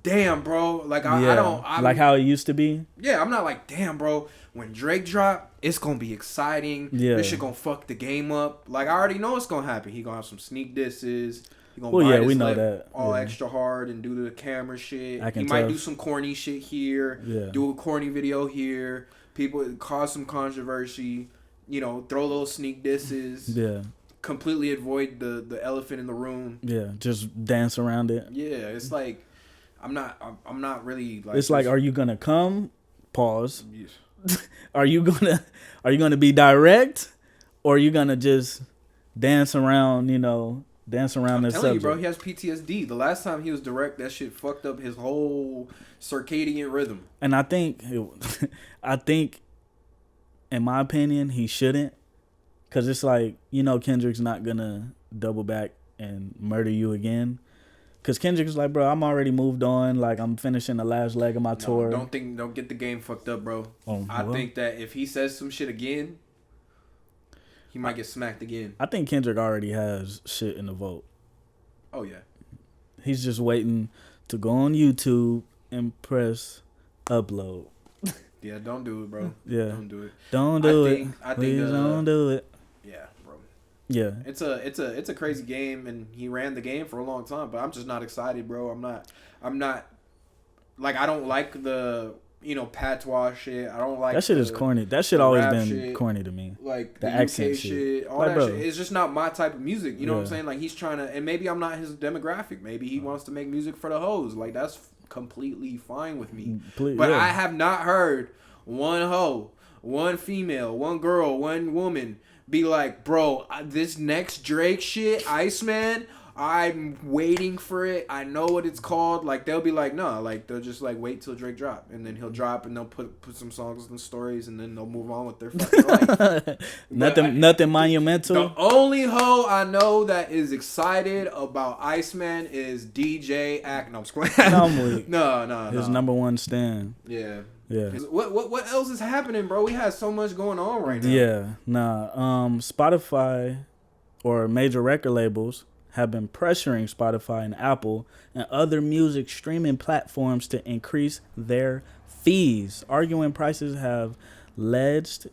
[SPEAKER 1] damn, bro. Like, I don't.
[SPEAKER 2] Like how it used to be?
[SPEAKER 1] Yeah, I'm not like, damn, bro. When Drake drop, it's going to be exciting. Yeah. This shit going to fuck the game up. Like, I already know it's going to happen. He going to have some sneak disses. He going to
[SPEAKER 2] we know that.
[SPEAKER 1] All extra hard and do the camera shit. He might do some corny shit here. Yeah. Do a corny video here. People cause some controversy. You know, throw little sneak disses. Yeah. Completely avoid the elephant in the room.
[SPEAKER 2] Yeah, just dance around it.
[SPEAKER 1] Yeah, it's like I'm not really like.
[SPEAKER 2] It's like, are you gonna come? Pause. Yes. Are you gonna be direct, or are you gonna just dance around? You know, dance around this subject.
[SPEAKER 1] I'm telling you, bro, he has PTSD. The last time he was direct, that shit fucked up his whole circadian rhythm.
[SPEAKER 2] And I think, in my opinion, he shouldn't. Because it's like, you know, Kendrick's not going to double back and murder you again. Because Kendrick's like, bro, I'm already moved on. Like, I'm finishing the last leg of my tour.
[SPEAKER 1] Don't get the game fucked up, bro. I think that if he says some shit again, he might get smacked again.
[SPEAKER 2] I think Kendrick already has shit in the vote.
[SPEAKER 1] Oh, yeah. He's
[SPEAKER 2] just waiting to go on YouTube and press upload.
[SPEAKER 1] Yeah, don't do it, bro.
[SPEAKER 2] Yeah.
[SPEAKER 1] Don't do it.
[SPEAKER 2] Don't do it. Please don't do it.
[SPEAKER 1] Yeah, bro.
[SPEAKER 2] Yeah.
[SPEAKER 1] It's a crazy game, and he ran the game for a long time, but I'm just not excited, bro. I'm not like, I don't like the, you know, patois shit. I don't like
[SPEAKER 2] that shit is corny. That shit always been corny to me.
[SPEAKER 1] Like the accent shit. All like, that shit. It's just not my type of music. You know what I'm saying? Like, he's trying to, and maybe I'm not his demographic. Maybe he wants to make music for the hoes. Like, that's completely fine with me. But I have not heard one hoe, one female, one girl, one woman be like, bro, this next Drake shit, Iceman, I'm waiting for it. I know what it's called. Like they'll be like, no, like they'll just like wait till Drake drop, and then he'll drop, and they'll put some songs in the stories, and then they'll move on with their fucking life.
[SPEAKER 2] nothing monumental.
[SPEAKER 1] The only hoe I know that is excited about Iceman is DJ Ack. No, I'm just playing. No.
[SPEAKER 2] His number one stand.
[SPEAKER 1] Yeah.
[SPEAKER 2] Yeah.
[SPEAKER 1] What else is happening, bro? We have so much going on right now.
[SPEAKER 2] Yeah. Spotify or major record labels have been pressuring Spotify and Apple and other music streaming platforms to increase their fees, arguing prices have lagged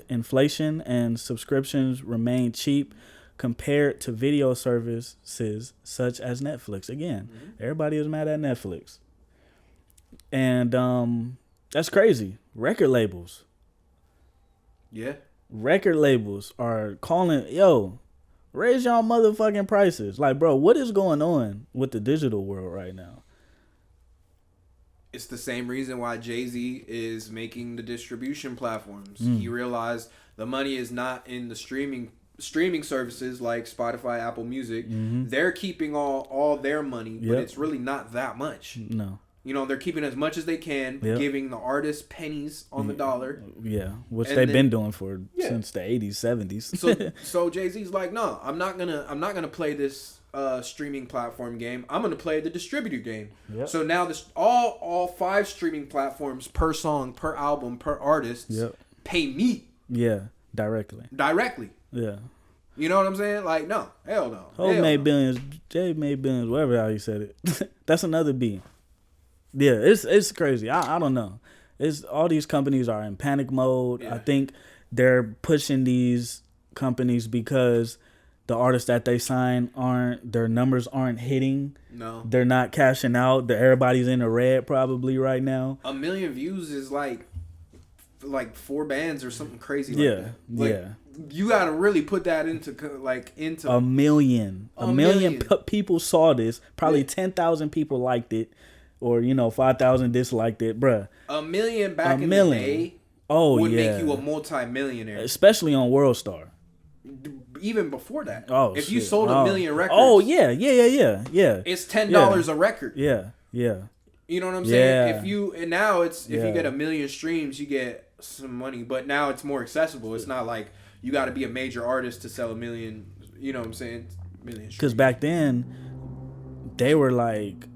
[SPEAKER 2] inflation and subscriptions remain cheap compared to video services such as Netflix. Again, everybody is mad at Netflix. And that's crazy. Record labels.
[SPEAKER 1] Yeah.
[SPEAKER 2] Record labels are calling, yo, raise y'all motherfucking prices. Like, bro, what is going on with the digital world right now?
[SPEAKER 1] It's the same reason why Jay-Z is making the distribution platforms. He realized the money is not in the streaming services like Spotify, Apple Music. They're keeping all their money, but it's really not that much.
[SPEAKER 2] No.
[SPEAKER 1] You know, they're keeping as much as they can, giving the artists pennies on the dollar.
[SPEAKER 2] Yeah, which they've been doing since the 80s, 70s.
[SPEAKER 1] So Jay-Z's like, no, I'm not gonna play this streaming platform game. I'm gonna play the distributor game. Yep. So now this all 5 streaming platforms per song, per album, per artist pay me.
[SPEAKER 2] Yeah, directly.
[SPEAKER 1] Yeah. You know what I'm saying? Like, no, hell no.
[SPEAKER 2] Ho made billions, Jay made billions, whatever how you said it. That's another B. Yeah, it's crazy. I don't know. It's all these companies are in panic mode. Yeah. I think they're pushing these companies because the artists that they sign their numbers aren't hitting. No. They're not cashing out. Everybody's in the red probably right now.
[SPEAKER 1] 1 million views is like 4 bands or something crazy like that. Like, you got to really put that into
[SPEAKER 2] a million. A million people saw this. Probably 10,000 people liked it. Or, 5,000 disliked it, bruh.
[SPEAKER 1] 1 million back in the day would make you a multi-millionaire.
[SPEAKER 2] Especially on World Star.
[SPEAKER 1] Even before that.
[SPEAKER 2] Oh,
[SPEAKER 1] if you sold 1 million records.
[SPEAKER 2] Oh, yeah. It's
[SPEAKER 1] $10 a record.
[SPEAKER 2] Yeah.
[SPEAKER 1] You know what I'm saying? If you get 1 million streams, you get some money. But now it's more accessible. It's not like you got to be a major artist to sell 1 million, you know what I'm saying?
[SPEAKER 2] Because back then, they were like...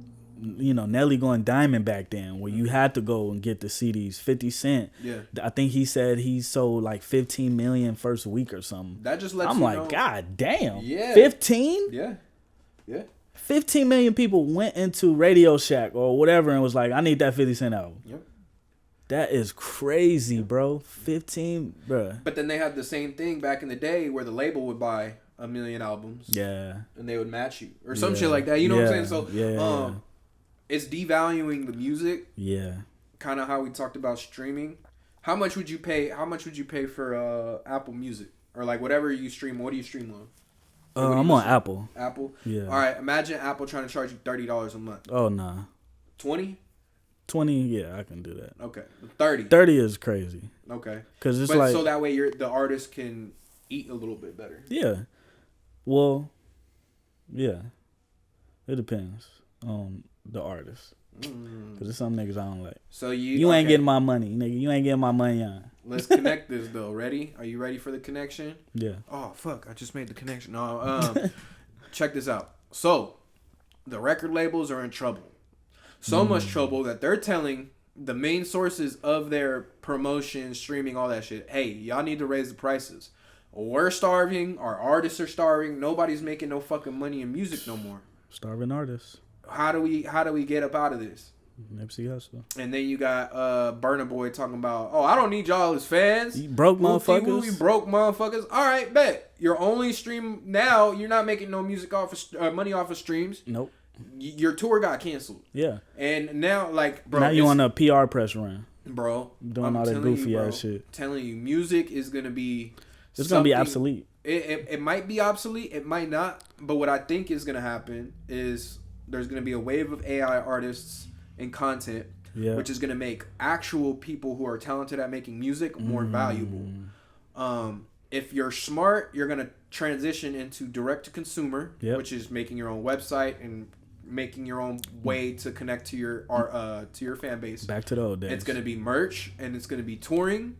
[SPEAKER 2] Nelly going diamond back then, where you had to go and get the CDs. 50 Cent, I think he said he sold like 15 million first week or something.
[SPEAKER 1] That just lets
[SPEAKER 2] I'm
[SPEAKER 1] you
[SPEAKER 2] like,
[SPEAKER 1] know.
[SPEAKER 2] God damn,
[SPEAKER 1] 15? Yeah.
[SPEAKER 2] 15 million people went into Radio Shack or whatever and was like, I need that 50 Cent album.
[SPEAKER 1] Yep.
[SPEAKER 2] That is crazy, bro. 15, bro.
[SPEAKER 1] But then they had the same thing back in the day where the label would buy 1 million albums.
[SPEAKER 2] Yeah.
[SPEAKER 1] And they would match you or some shit like that. You know what I'm saying? So, it's devaluing the music.
[SPEAKER 2] Yeah.
[SPEAKER 1] Kind of how we talked about streaming. How much would you pay for Apple Music or like whatever you stream? What do you stream on?
[SPEAKER 2] I'm on Apple.
[SPEAKER 1] Apple?
[SPEAKER 2] Yeah.
[SPEAKER 1] All right. Imagine Apple trying to charge you $30 a month.
[SPEAKER 2] Oh, nah.
[SPEAKER 1] 20?
[SPEAKER 2] 20, yeah, I can do that.
[SPEAKER 1] Okay. 30.
[SPEAKER 2] 30 is crazy.
[SPEAKER 1] Okay.
[SPEAKER 2] Cause it's
[SPEAKER 1] so that way the artist can eat a little bit better.
[SPEAKER 2] Yeah. Well, yeah. It depends on the artist. Because there's some niggas I don't like.
[SPEAKER 1] So you
[SPEAKER 2] ain't getting my money, nigga. You ain't getting my money on.
[SPEAKER 1] Let's connect this though. Ready? Are you ready for the connection?
[SPEAKER 2] Yeah.
[SPEAKER 1] Oh fuck! I just made the connection. No. Check this out. So, the record labels are in trouble. So much trouble that they're telling the main sources of their promotion, streaming, all that shit. Hey, y'all need to raise the prices. We're starving. Our artists are starving. Nobody's making no fucking money in music no more.
[SPEAKER 2] Starving artists.
[SPEAKER 1] How do we get up out of this?
[SPEAKER 2] Nipsey Hussle.
[SPEAKER 1] And then you got Burna Boy talking about, I don't need y'all as fans.
[SPEAKER 2] You broke motherfuckers.
[SPEAKER 1] You broke motherfuckers. All right, bet. Your only stream now, you're not making no music off of money off of streams.
[SPEAKER 2] Nope.
[SPEAKER 1] Your tour got canceled.
[SPEAKER 2] Yeah.
[SPEAKER 1] And now, like, bro.
[SPEAKER 2] Now you on a PR press run.
[SPEAKER 1] Bro.
[SPEAKER 2] Doing all that goofy ass shit.
[SPEAKER 1] Telling you, music is going to be.
[SPEAKER 2] It's going to be obsolete.
[SPEAKER 1] It might be obsolete. It might not. But what I think is going to happen is there's going to be a wave of AI artists and content, which is going to make actual people who are talented at making music more valuable. if you're smart, you're gonna transition into direct to consumer,
[SPEAKER 2] Yep.
[SPEAKER 1] which is making your own website and making your own way to connect to your fan base.
[SPEAKER 2] Back to the old days.
[SPEAKER 1] It's gonna be merch and it's gonna be touring,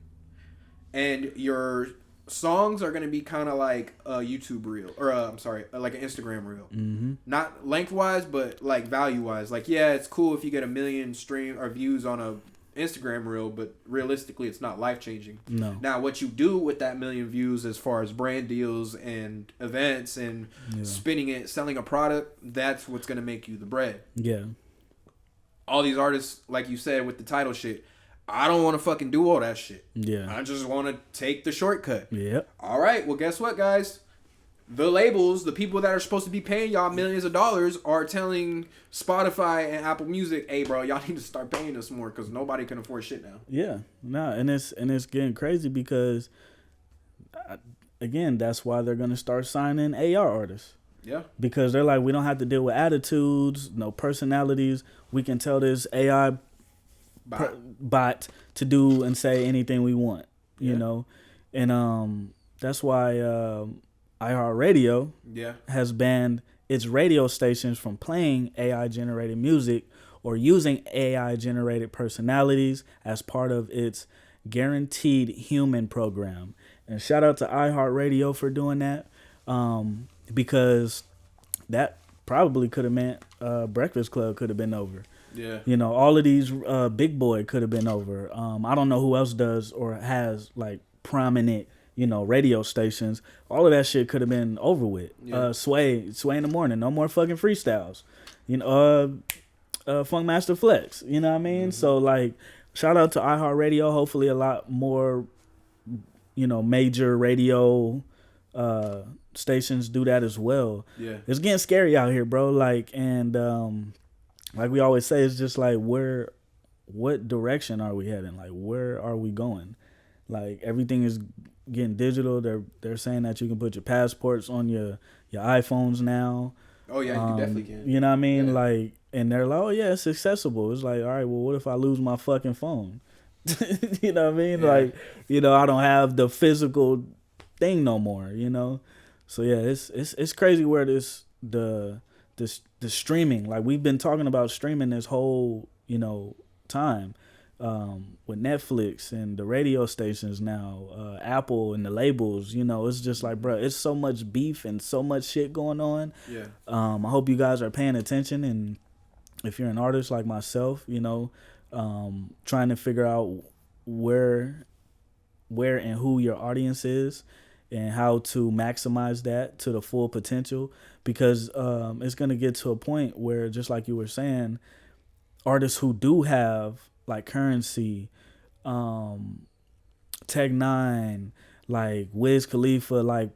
[SPEAKER 1] and your songs are gonna be kind of like a YouTube reel or like an Instagram reel.
[SPEAKER 2] Mm-hmm.
[SPEAKER 1] Not lengthwise, but like value wise. Like, yeah, it's cool if you get 1 million stream or views on a Instagram reel, but realistically, it's not life changing.
[SPEAKER 2] No.
[SPEAKER 1] Now, what you do with that 1 million views, as far as brand deals and events and spinning it, selling a product, that's what's gonna make you the bread.
[SPEAKER 2] Yeah.
[SPEAKER 1] All these artists, like you said, with the title shit, I don't want to fucking do all that shit.
[SPEAKER 2] Yeah.
[SPEAKER 1] I just want to take the shortcut.
[SPEAKER 2] Yep.
[SPEAKER 1] All right. Well, guess what, guys? The labels, the people that are supposed to be paying y'all millions of dollars, are telling Spotify and Apple Music, "Hey, bro, y'all need to start paying us more because nobody can afford shit now."
[SPEAKER 2] Yeah. No, and it's getting crazy because, again, that's why they're gonna start signing AR artists.
[SPEAKER 1] Yeah.
[SPEAKER 2] Because they're like, we don't have to deal with attitudes, no personalities. We can tell this AI bot to do and say anything we want, you know, and that's why iHeartRadio has banned its radio stations from playing AI generated music or using AI generated personalities as part of its guaranteed human program. And shout out to iHeartRadio for doing that, because that probably could have meant Breakfast Club could have been over.
[SPEAKER 1] Yeah.
[SPEAKER 2] You know, all of these Big Boy could have been over. I don't know who else does or has like prominent, you know, radio stations. All of that shit could have been over with.
[SPEAKER 1] Yeah.
[SPEAKER 2] Sway in the morning. No more fucking freestyles. You know, Funkmaster Flex. You know what I mean? Mm-hmm. So like, shout out to iHeartRadio. Hopefully a lot more, you know, major radio stations do that as well.
[SPEAKER 1] Yeah.
[SPEAKER 2] It's getting scary out here, bro. Like, and like we always say, it's just like, what direction are we heading? Like, where are we going? Like, everything is getting digital. They're saying that you can put your passports on your iPhones now.
[SPEAKER 1] Oh yeah, you definitely can.
[SPEAKER 2] You know what I mean?
[SPEAKER 1] Yeah.
[SPEAKER 2] Like, and they're like, oh yeah, it's accessible. It's like, all right, well, what if I lose my fucking phone? You know what I mean? Yeah. Like, you know, I don't have the physical thing no more. You know, so yeah, it's crazy where the streaming, like we've been talking about streaming this whole, you know, time, with Netflix and the radio stations now, Apple and the labels, you know, it's just like, bro, it's so much beef and so much shit going on.
[SPEAKER 1] Yeah.
[SPEAKER 2] I hope you guys are paying attention, and if you're an artist like myself, you know, trying to figure out where and who your audience is and how to maximize that to the full potential, because it's going to get to a point where, just like you were saying, artists who do have like Currency, Tech Nine, like Wiz Khalifa, like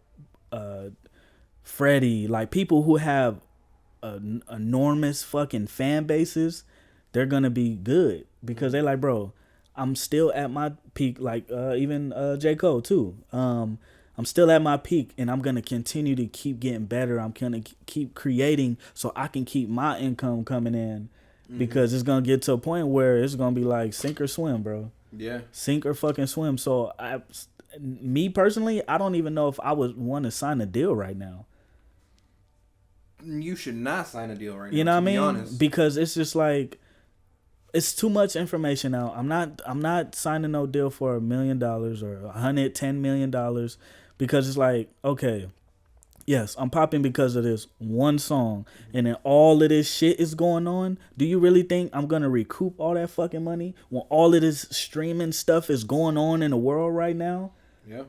[SPEAKER 2] Freddie, like people who have enormous fucking fan bases, they're going to be good because they're like, bro, I'm still at my peak, like even J. Cole too. I'm still at my peak, and I'm going to continue to keep getting better. I'm going to keep creating so I can keep my income coming in, because it's going to get to a point where it's going to be like sink or swim, bro.
[SPEAKER 1] Yeah.
[SPEAKER 2] Sink or fucking swim. So me personally, I don't even know if I would want to sign a deal right now.
[SPEAKER 1] You should not sign a deal right now.
[SPEAKER 2] You know what I mean?
[SPEAKER 1] Honest.
[SPEAKER 2] Because it's just like, it's too much information out. I'm not signing no deal for $1 million or $110 million, because it's like, okay, yes, I'm popping because of this one song, and then all of this shit is going on. Do you really think I'm gonna recoup all that fucking money when all of this streaming stuff is going on in the world right now?
[SPEAKER 1] Yeah.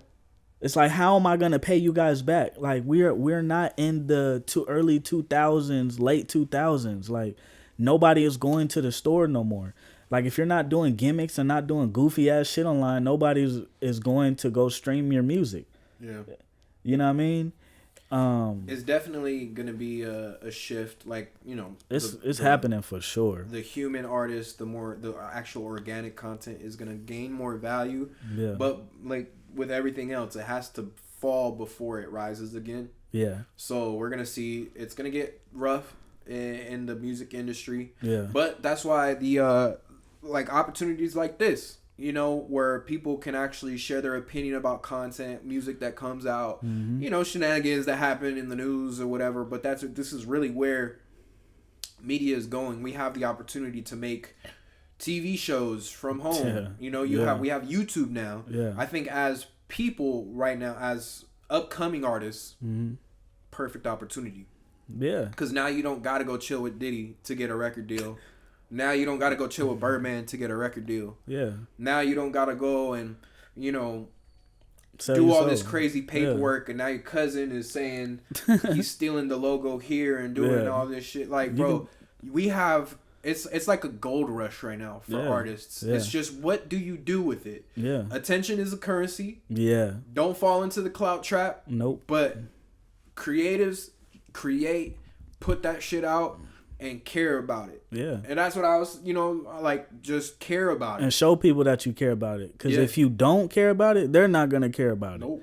[SPEAKER 2] It's like, how am I gonna pay you guys back? Like, we're not in the early 2000s, late 2000s. Like, nobody is going to the store no more. Like, if you're not doing gimmicks and not doing goofy ass shit online, nobody is going to go stream your music.
[SPEAKER 1] Yeah.
[SPEAKER 2] You know what I mean?
[SPEAKER 1] It's definitely gonna be a shift. Like, you know,
[SPEAKER 2] it's happening for sure.
[SPEAKER 1] The human artist, the actual organic content is gonna gain more value.
[SPEAKER 2] Yeah.
[SPEAKER 1] But like with everything else, it has to fall before it rises again.
[SPEAKER 2] Yeah.
[SPEAKER 1] So we're gonna see it's gonna get rough in the music industry.
[SPEAKER 2] Yeah.
[SPEAKER 1] But that's why the like opportunities like this, you know, where people can actually share their opinion about content, music that comes out, you know, shenanigans that happen in the news or whatever. But this is really where media is going. We have the opportunity to make TV shows from home.
[SPEAKER 2] Yeah.
[SPEAKER 1] You know, we have YouTube now.
[SPEAKER 2] Yeah.
[SPEAKER 1] I think as people right now, as upcoming artists, perfect opportunity.
[SPEAKER 2] Yeah.
[SPEAKER 1] Because now you don't got to go chill with Diddy to get a record deal. Now you don't got to go chill with Birdman to get a record deal.
[SPEAKER 2] Yeah.
[SPEAKER 1] Now you don't got to go and, you know, do all this crazy paperwork, and now your cousin is saying he's stealing the logo here and doing all this shit. Like, bro, we have it's like a gold rush right now for artists. It's just, what do you do with it?
[SPEAKER 2] Yeah.
[SPEAKER 1] Attention is a currency.
[SPEAKER 2] Yeah.
[SPEAKER 1] Don't fall into the clout trap.
[SPEAKER 2] Nope.
[SPEAKER 1] But creatives create, put that shit out, and care about it.
[SPEAKER 2] Yeah. And
[SPEAKER 1] that's what I was, you know, like, just care about it.
[SPEAKER 2] And show people that you care about it. Because if you don't care about it, they're not going to care about it.
[SPEAKER 1] Nope.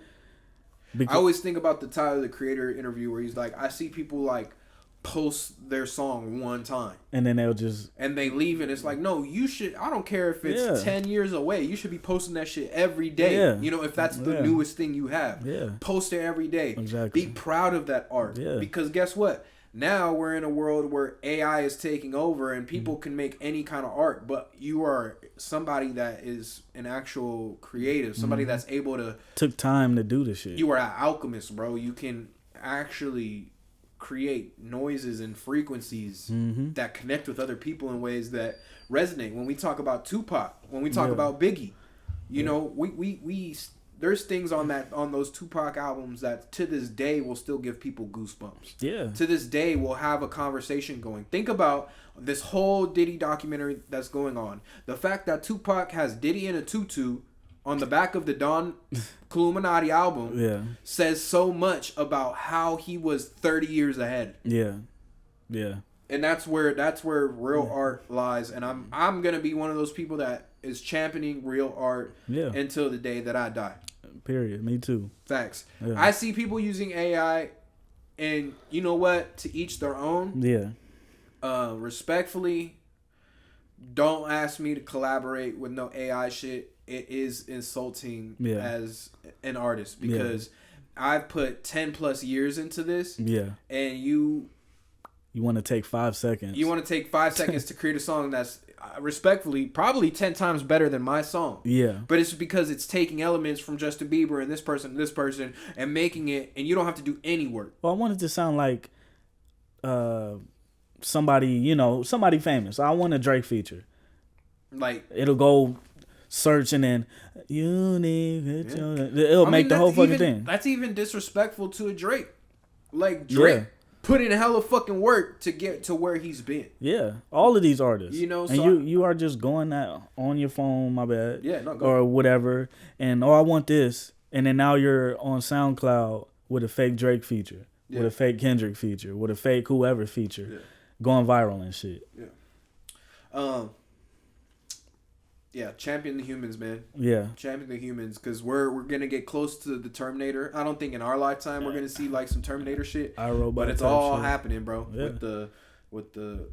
[SPEAKER 1] I always think about the Tyler, the Creator interview where he's like, I see people, like, post their song one time.
[SPEAKER 2] And then they'll just...
[SPEAKER 1] And they leave it. It's like, no, you should... I don't care if it's 10 years away. You should be posting that shit every day.
[SPEAKER 2] Yeah.
[SPEAKER 1] You know, if that's the newest thing you have.
[SPEAKER 2] Yeah.
[SPEAKER 1] Post it every day.
[SPEAKER 2] Exactly.
[SPEAKER 1] Be proud of that art.
[SPEAKER 2] Yeah.
[SPEAKER 1] Because guess what? Now we're in a world where AI is taking over and people can make any kind of art, but you are somebody that is an actual creative, somebody that's able to...
[SPEAKER 2] Took time to do the shit.
[SPEAKER 1] You are an alchemist, bro. You can actually create noises and frequencies that connect with other people in ways that resonate. When we talk about Tupac, when we talk about Biggie, you know, we there's things on those Tupac albums that to this day will still give people goosebumps.
[SPEAKER 2] Yeah.
[SPEAKER 1] To this day will have a conversation going. Think about this whole Diddy documentary that's going on. The fact that Tupac has Diddy in a tutu on the back of the Don Illuminati album says so much about how he was 30 years ahead.
[SPEAKER 2] Yeah. Yeah.
[SPEAKER 1] And that's where real art lies. And I'm gonna be one of those people that is championing real art until the day that I die.
[SPEAKER 2] Period. Me too.
[SPEAKER 1] Facts.
[SPEAKER 2] Yeah.
[SPEAKER 1] I see people using AI, and you know what? To each their own.
[SPEAKER 2] Yeah.
[SPEAKER 1] Respectfully, don't ask me to collaborate with no AI shit. It is insulting as an artist because I've put 10 plus years into this. Yeah. And you
[SPEAKER 2] want to take 5 seconds.
[SPEAKER 1] You want to take 5 seconds to create a song that's respectfully probably 10 times better than my song. Yeah. But it's because it's taking elements from Justin Bieber and this person and making it, and you don't have to do any work.
[SPEAKER 2] Well, I want it to sound like somebody famous. I want a Drake feature.
[SPEAKER 1] Like
[SPEAKER 2] it'll go search and then it'll make the whole fucking thing.
[SPEAKER 1] That's even disrespectful to a Drake. Like Drake put in hella fucking work to get to where he's been.
[SPEAKER 2] Yeah, all of these artists.
[SPEAKER 1] You know,
[SPEAKER 2] and you are just going out on your phone, my bad.
[SPEAKER 1] Yeah, no, go
[SPEAKER 2] or whatever. And I want this, and then now you're on SoundCloud with a fake Drake feature, with a fake Kendrick feature, with a fake whoever feature, going viral and shit.
[SPEAKER 1] Yeah. Yeah, champion the humans, man.
[SPEAKER 2] Yeah,
[SPEAKER 1] champion the humans, because we're gonna get close to the Terminator. I don't think in our lifetime we're gonna see like some Terminator shit. But it's all happening, bro. Yeah. With the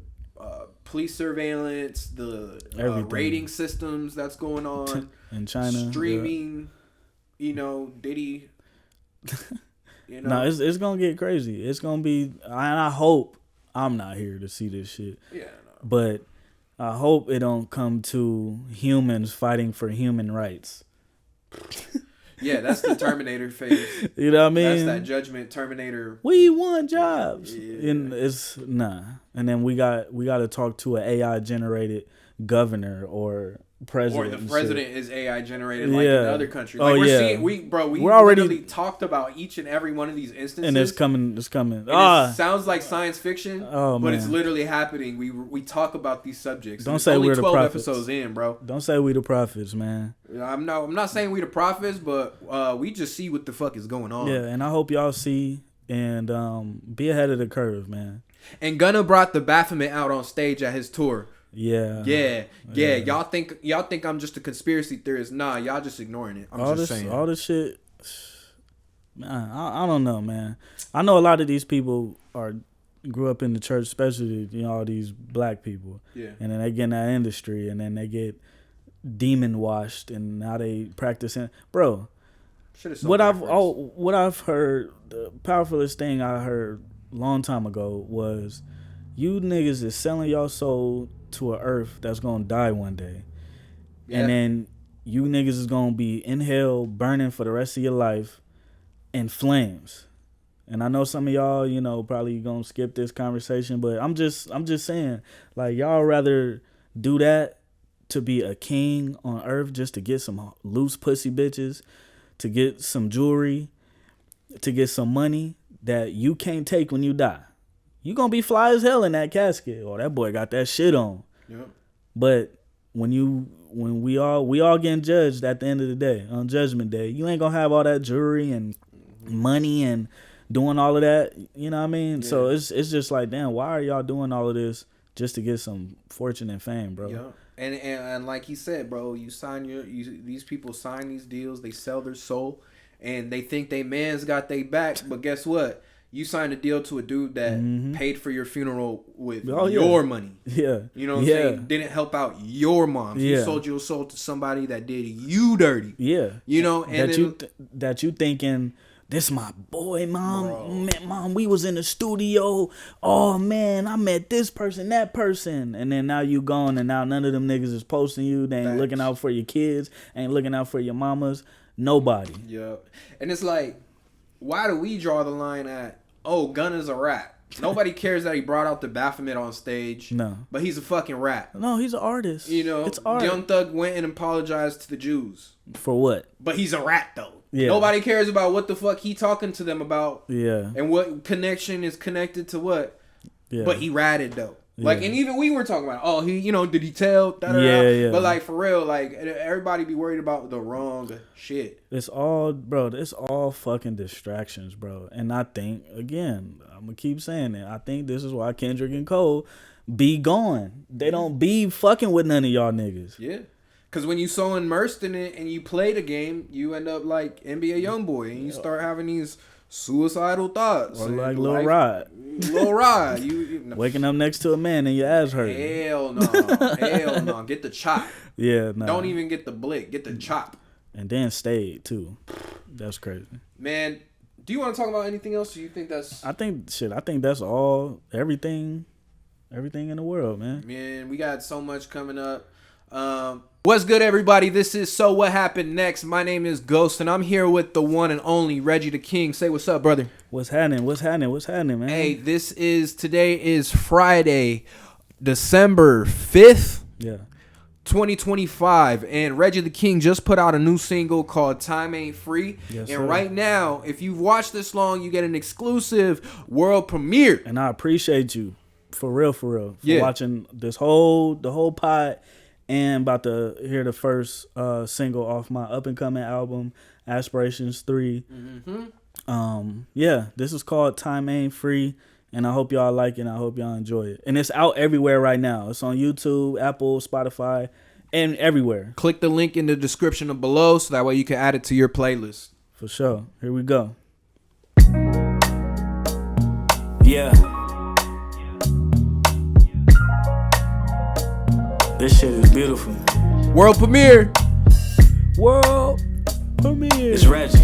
[SPEAKER 1] police surveillance, the rating systems that's going on
[SPEAKER 2] in China,
[SPEAKER 1] streaming. You know, Diddy. You know,
[SPEAKER 2] no, it's gonna get crazy. It's gonna be. And I hope I'm not here to see this shit.
[SPEAKER 1] Yeah,
[SPEAKER 2] but. I hope it don't come to humans fighting for human rights.
[SPEAKER 1] Yeah, that's the Terminator phase.
[SPEAKER 2] You know what I mean?
[SPEAKER 1] That's that Judgment Terminator.
[SPEAKER 2] We want jobs.
[SPEAKER 1] Yeah.
[SPEAKER 2] And it's nah. And then we got to talk to an AI generated governor or president.
[SPEAKER 1] Or the president is AI generated like in other countries. Like we
[SPEAKER 2] We're already
[SPEAKER 1] literally talked about each and every one of these instances.
[SPEAKER 2] And it's coming.
[SPEAKER 1] And it sounds like science fiction, but it's literally happening. We talk about these subjects.
[SPEAKER 2] Don't say we're the prophets.
[SPEAKER 1] 12 episodes in, bro.
[SPEAKER 2] Don't say we the prophets, man.
[SPEAKER 1] I'm not saying we the prophets, but we just see what the fuck is going on.
[SPEAKER 2] Yeah, and I hope y'all see and be ahead of the curve, man.
[SPEAKER 1] And Gunna brought the Baphomet out on stage at his tour.
[SPEAKER 2] Yeah.
[SPEAKER 1] Y'all think I'm just a conspiracy theorist? Nah, y'all just ignoring it. I'm just saying.
[SPEAKER 2] All this shit. Man, I don't know, man. I know a lot of these people grew up in the church, especially all these black people.
[SPEAKER 1] Yeah.
[SPEAKER 2] And then they get in that industry, and then they get demon washed, and now they practicing, bro.
[SPEAKER 1] What
[SPEAKER 2] I've heard, the powerfulest thing I heard long time ago was, you niggas is selling your soul to an earth that's gonna die one day, and then you niggas is gonna be in hell burning for the rest of your life in flames. And I know some of y'all, you know, probably gonna skip this conversation, but I'm just saying, like, y'all rather do that to be a king on earth just to get some loose pussy bitches, to get some jewelry, to get some money that you can't take when you die. You gonna be fly as hell in that casket. Oh, that boy got that shit on. Yep. But when we all getting judged at the end of the day, on Judgment Day, you ain't gonna have all that jewelry and money and doing all of that, you know what I mean? Yeah. So it's just like, damn, why are y'all doing all of this just to get some fortune and fame, bro?
[SPEAKER 1] Yeah. And like he said, bro, these people sign these deals, they sell their soul, and they think they man's got they back, but guess what? You signed a deal to a dude that paid for your funeral with your money. Yeah. You know what I'm saying? Didn't help out your mom. Yeah. You sold your soul to somebody that did you dirty. Yeah. You know, and
[SPEAKER 2] that you thinking, this my boy, mom. Man, mom, we was in the studio. Oh man, I met this person, that person, and then now you gone, and now none of them niggas is posting you. They ain't looking out for your kids, ain't looking out for your mamas. Nobody.
[SPEAKER 1] Yeah, and it's like, why do we draw the line at, oh, Gunna's a rat? Nobody cares that he brought out the Baphomet on stage. No, but he's a fucking rat.
[SPEAKER 2] No, he's an artist.
[SPEAKER 1] You know, it's art. Young Thug went and apologized to the Jews
[SPEAKER 2] for what?
[SPEAKER 1] But he's a rat though. Yeah. Nobody cares about what the fuck he talking to them about. Yeah. And what connection is connected to what. Yeah. But he ratted though. Yeah. Like, and even we were talking about, oh, he, you know, did he tell? Yeah. But like, for real, like, everybody be worried about the wrong shit.
[SPEAKER 2] It's all fucking distractions, bro. And I think, again, I'm gonna keep saying it, I think this is why Kendrick and Cole be gone. They don't be fucking with none of y'all niggas.
[SPEAKER 1] Yeah. Because when you so immersed in it and you play the game, you end up like NBA Youngboy, and you start having these suicidal thoughts.
[SPEAKER 2] Or like Lil Rod.
[SPEAKER 1] Lil Rod. You
[SPEAKER 2] waking up next to a man and your ass hurt.
[SPEAKER 1] Hell no. Hell no. Get the chop.
[SPEAKER 2] Yeah, no.
[SPEAKER 1] Don't even get the blick. Get the chop.
[SPEAKER 2] And then stayed too. That's crazy.
[SPEAKER 1] Man, do you want to talk about anything else? Or you think that's...
[SPEAKER 2] I think that's all, everything in the world, man.
[SPEAKER 1] Man, we got so much coming up. What's good, everybody? This is So What Happened Next. My name is Ghost, and I'm here with the one and only Reggie the King. Say what's up, brother.
[SPEAKER 2] What's happening, man?
[SPEAKER 1] Hey, today is Friday, December 5th, 2025, and Reggie the King just put out a new single called Time Ain't Free. Yes, and sir. Right now, if you've watched this long, you get an exclusive world premiere.
[SPEAKER 2] And I appreciate you, for real, for watching the whole pod. And about to hear the first single off my up-and-coming album, Aspirations 3. This is called Time Ain't Free, and I hope y'all like it, and I hope y'all enjoy it. And it's out everywhere right now. It's on YouTube, Apple, Spotify, and everywhere.
[SPEAKER 1] Click the link in the description below so that way you can add it to your playlist.
[SPEAKER 2] For sure. Here we go.
[SPEAKER 4] Yeah. This shit is beautiful.
[SPEAKER 1] World premiere.
[SPEAKER 4] It's Reggie.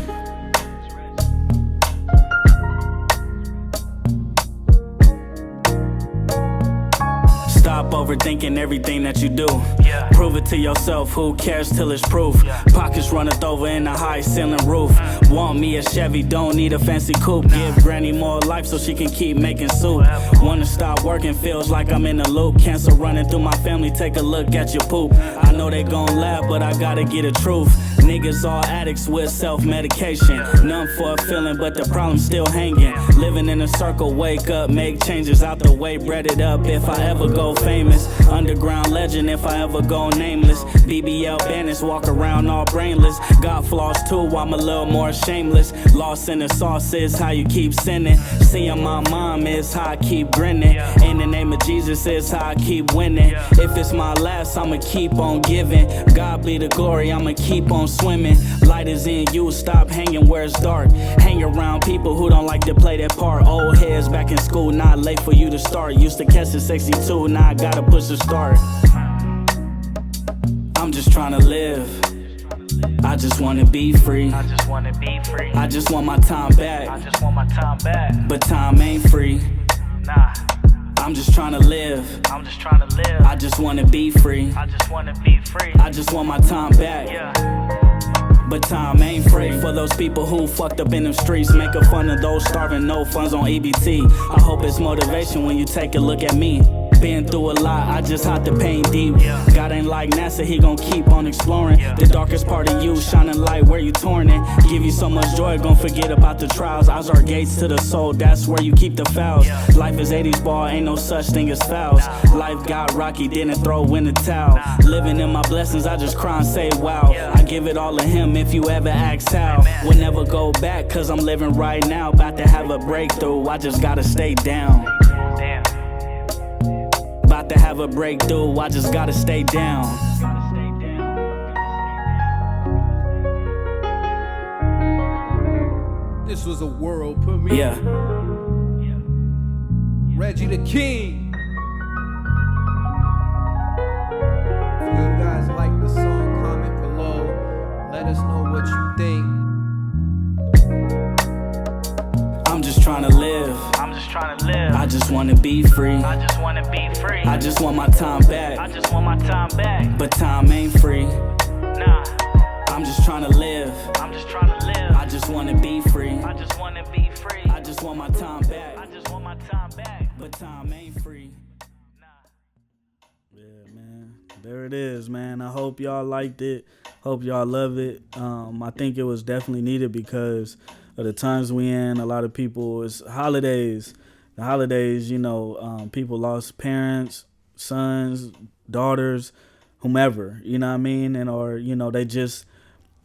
[SPEAKER 4] Stop overthinking everything that you do. Yeah. Prove it to yourself, who cares till it's proof. Yeah. Pockets runneth over in a high ceiling roof. Want me a Chevy, don't need a fancy coupe. Give granny more life so she can keep making soup. Wanna stop working, feels like I'm in a loop. Cancer running through my family, take a look at your poop. I know they gon' laugh, but I gotta get the truth. Niggas all addicts with self-medication. None for a feeling, but the problem's still hanging. Living in a circle, wake up, make changes out the way, bread it up if I ever go famous. Underground legend if I ever go nameless. BBL bandits walk around all brainless. Got flaws too, I'm a little more shameless. Lost in the sauce is how you keep sinning. Seeing my mom is how I keep grinning. In the name of Jesus is how I keep winning. If it's my last, I'ma keep on giving. God be the glory, I'ma keep on swimming. Light is in you, stop hanging where it's dark. Hang around people who don't like to play their part. Old heads back in school, not late for you to start. Used to catch the 62, now I gotta push the start. I'm I'm just trying to live. I just wanna be free.
[SPEAKER 5] I just wanna be free.
[SPEAKER 4] I just want my time back.
[SPEAKER 5] I just want my time back.
[SPEAKER 4] But time ain't free.
[SPEAKER 5] Nah,
[SPEAKER 4] I'm just trying to live.
[SPEAKER 5] I'm just trying to live.
[SPEAKER 4] I just wanna be free.
[SPEAKER 5] I just wanna be free.
[SPEAKER 4] I just want my time back.
[SPEAKER 5] Yeah.
[SPEAKER 4] But time ain't free. For those people who fucked up in them streets, making fun of those starving, no funds on EBT. I hope it's motivation when you take a look at me. Been through a lot, I just had to pain deep. God ain't like NASA, he gon' keep on exploring. The darkest part of you, shining light where you torn it. Give you so much joy, gon' forget about the trials. Eyes are gates to the soul, that's where you keep the fouls. Life is 80s ball, ain't no such thing as fouls. Life got rocky, didn't throw in the towel. Living in my blessings, I just cry and say wow. I give it all to him if you ever ask how. We'll never go back, cause I'm living right now. About to have a breakthrough, I just gotta stay down.
[SPEAKER 5] Damn.
[SPEAKER 4] About to have a breakthrough, I just gotta stay down.
[SPEAKER 1] This was a world premiere.
[SPEAKER 4] Yeah.
[SPEAKER 1] Reggie the King. If you guys like the song, comment below. Let us know what you think.
[SPEAKER 4] I'm just trying to live.
[SPEAKER 5] I'm just trying to live.
[SPEAKER 4] I just wanna be free.
[SPEAKER 5] I just wanna be free.
[SPEAKER 4] I just want my time back.
[SPEAKER 5] I just want my time back.
[SPEAKER 4] But time ain't free.
[SPEAKER 5] Nah,
[SPEAKER 4] I'm just trying to live.
[SPEAKER 5] I'm just trying to live.
[SPEAKER 4] I just wanna be free.
[SPEAKER 5] I just wanna be free.
[SPEAKER 4] I just want my time
[SPEAKER 5] I
[SPEAKER 4] back.
[SPEAKER 5] just want my time back.
[SPEAKER 4] But time ain't free. Yeah, man. There it is, man. I hope y'all liked it. Hope y'all love it. I think it was definitely needed because of the times we in. A lot of people, it's holidays. The holidays, people lost parents, sons, daughters, whomever, you know what I mean? And or, they just,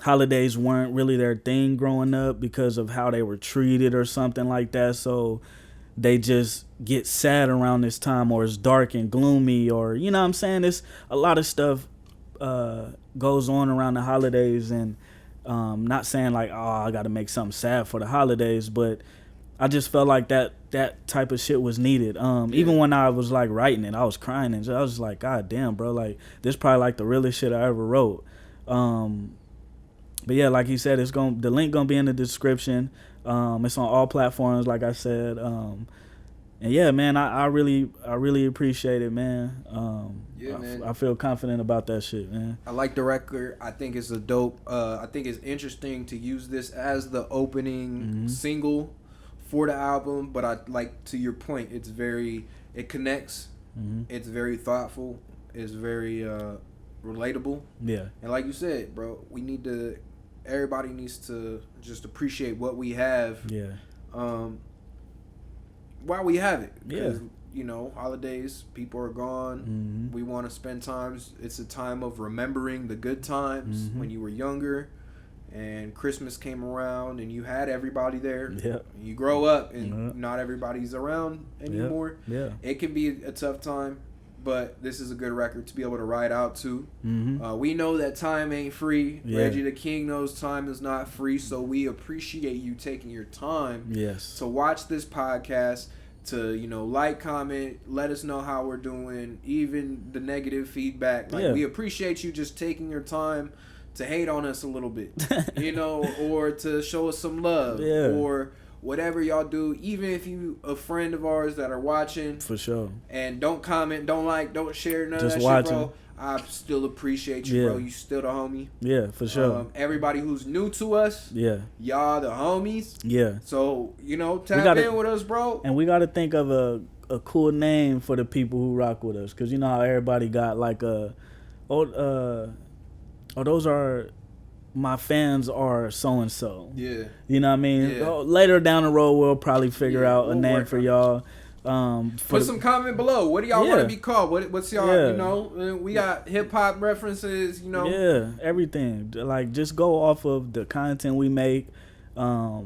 [SPEAKER 4] holidays weren't really their thing growing up because of how they were treated or something like that. So they just get sad around this time, or it's dark and gloomy, or, you know what I'm saying? It's a lot of stuff goes on around the holidays, and not saying like, oh, I got to make something sad for the holidays, but I just felt like that type of shit was needed. Even when I was like writing it, I was crying, and I was just like, God damn, bro, like this probably like the realest shit I ever wrote. But yeah, like he said, the link gonna be in the description. It's on all platforms, like I said. And yeah, man, I really appreciate it, man.
[SPEAKER 1] Man.
[SPEAKER 4] I feel confident about that shit, man.
[SPEAKER 1] I like the record. I think it's a dope. I think it's interesting to use this as the opening single for the album. But I like, to your point, it connects. It's very thoughtful. It's very relatable. Yeah. And like you said, bro, everybody needs to just appreciate what we have. Yeah. While we have it. Because, holidays, people are gone. We want to spend times. It's a time of remembering the good times when you were younger and Christmas came around and you had everybody there. Yeah. You grow up and not everybody's around anymore. Yeah. It can be a tough time, but this is a good record to be able to ride out to. We know that time ain't free. Reggie the King knows time is not free, so we appreciate you taking your time to watch this podcast, to like, comment, let us know how we're doing, even the negative feedback. We appreciate you just taking your time to hate on us a little bit, or to show us some love, or whatever y'all do. Even if you a friend of ours that are watching, for sure, and don't comment, don't like, don't share, none just of that watching. Shit, bro, I still appreciate you, bro. You still the homie. Yeah, for sure. Everybody who's new to us, y'all the homies. Yeah. So tap in with us, bro. And we gotta think of a cool name for the people who rock with us, because how everybody got like those are, my fans are so and so. Yeah. You know what I mean? Yeah. Later down the road, we'll probably figure out a name for y'all. Put some comment below. What do y'all want to be called? What's y'all? We got hip hop references. Yeah, everything. Like, just go off of the content we make. How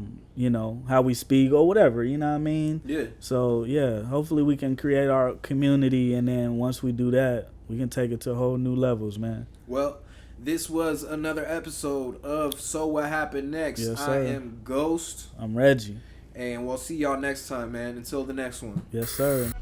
[SPEAKER 1] we speak or whatever. You know what I mean? Yeah. So yeah, hopefully we can create our community, and then once we do that, we can take it to whole new levels, man. Well, this was another episode of So What Happened Next. Yes, sir. I am Ghost. I'm Reggie. And we'll see y'all next time, man. Until the next one. Yes, sir.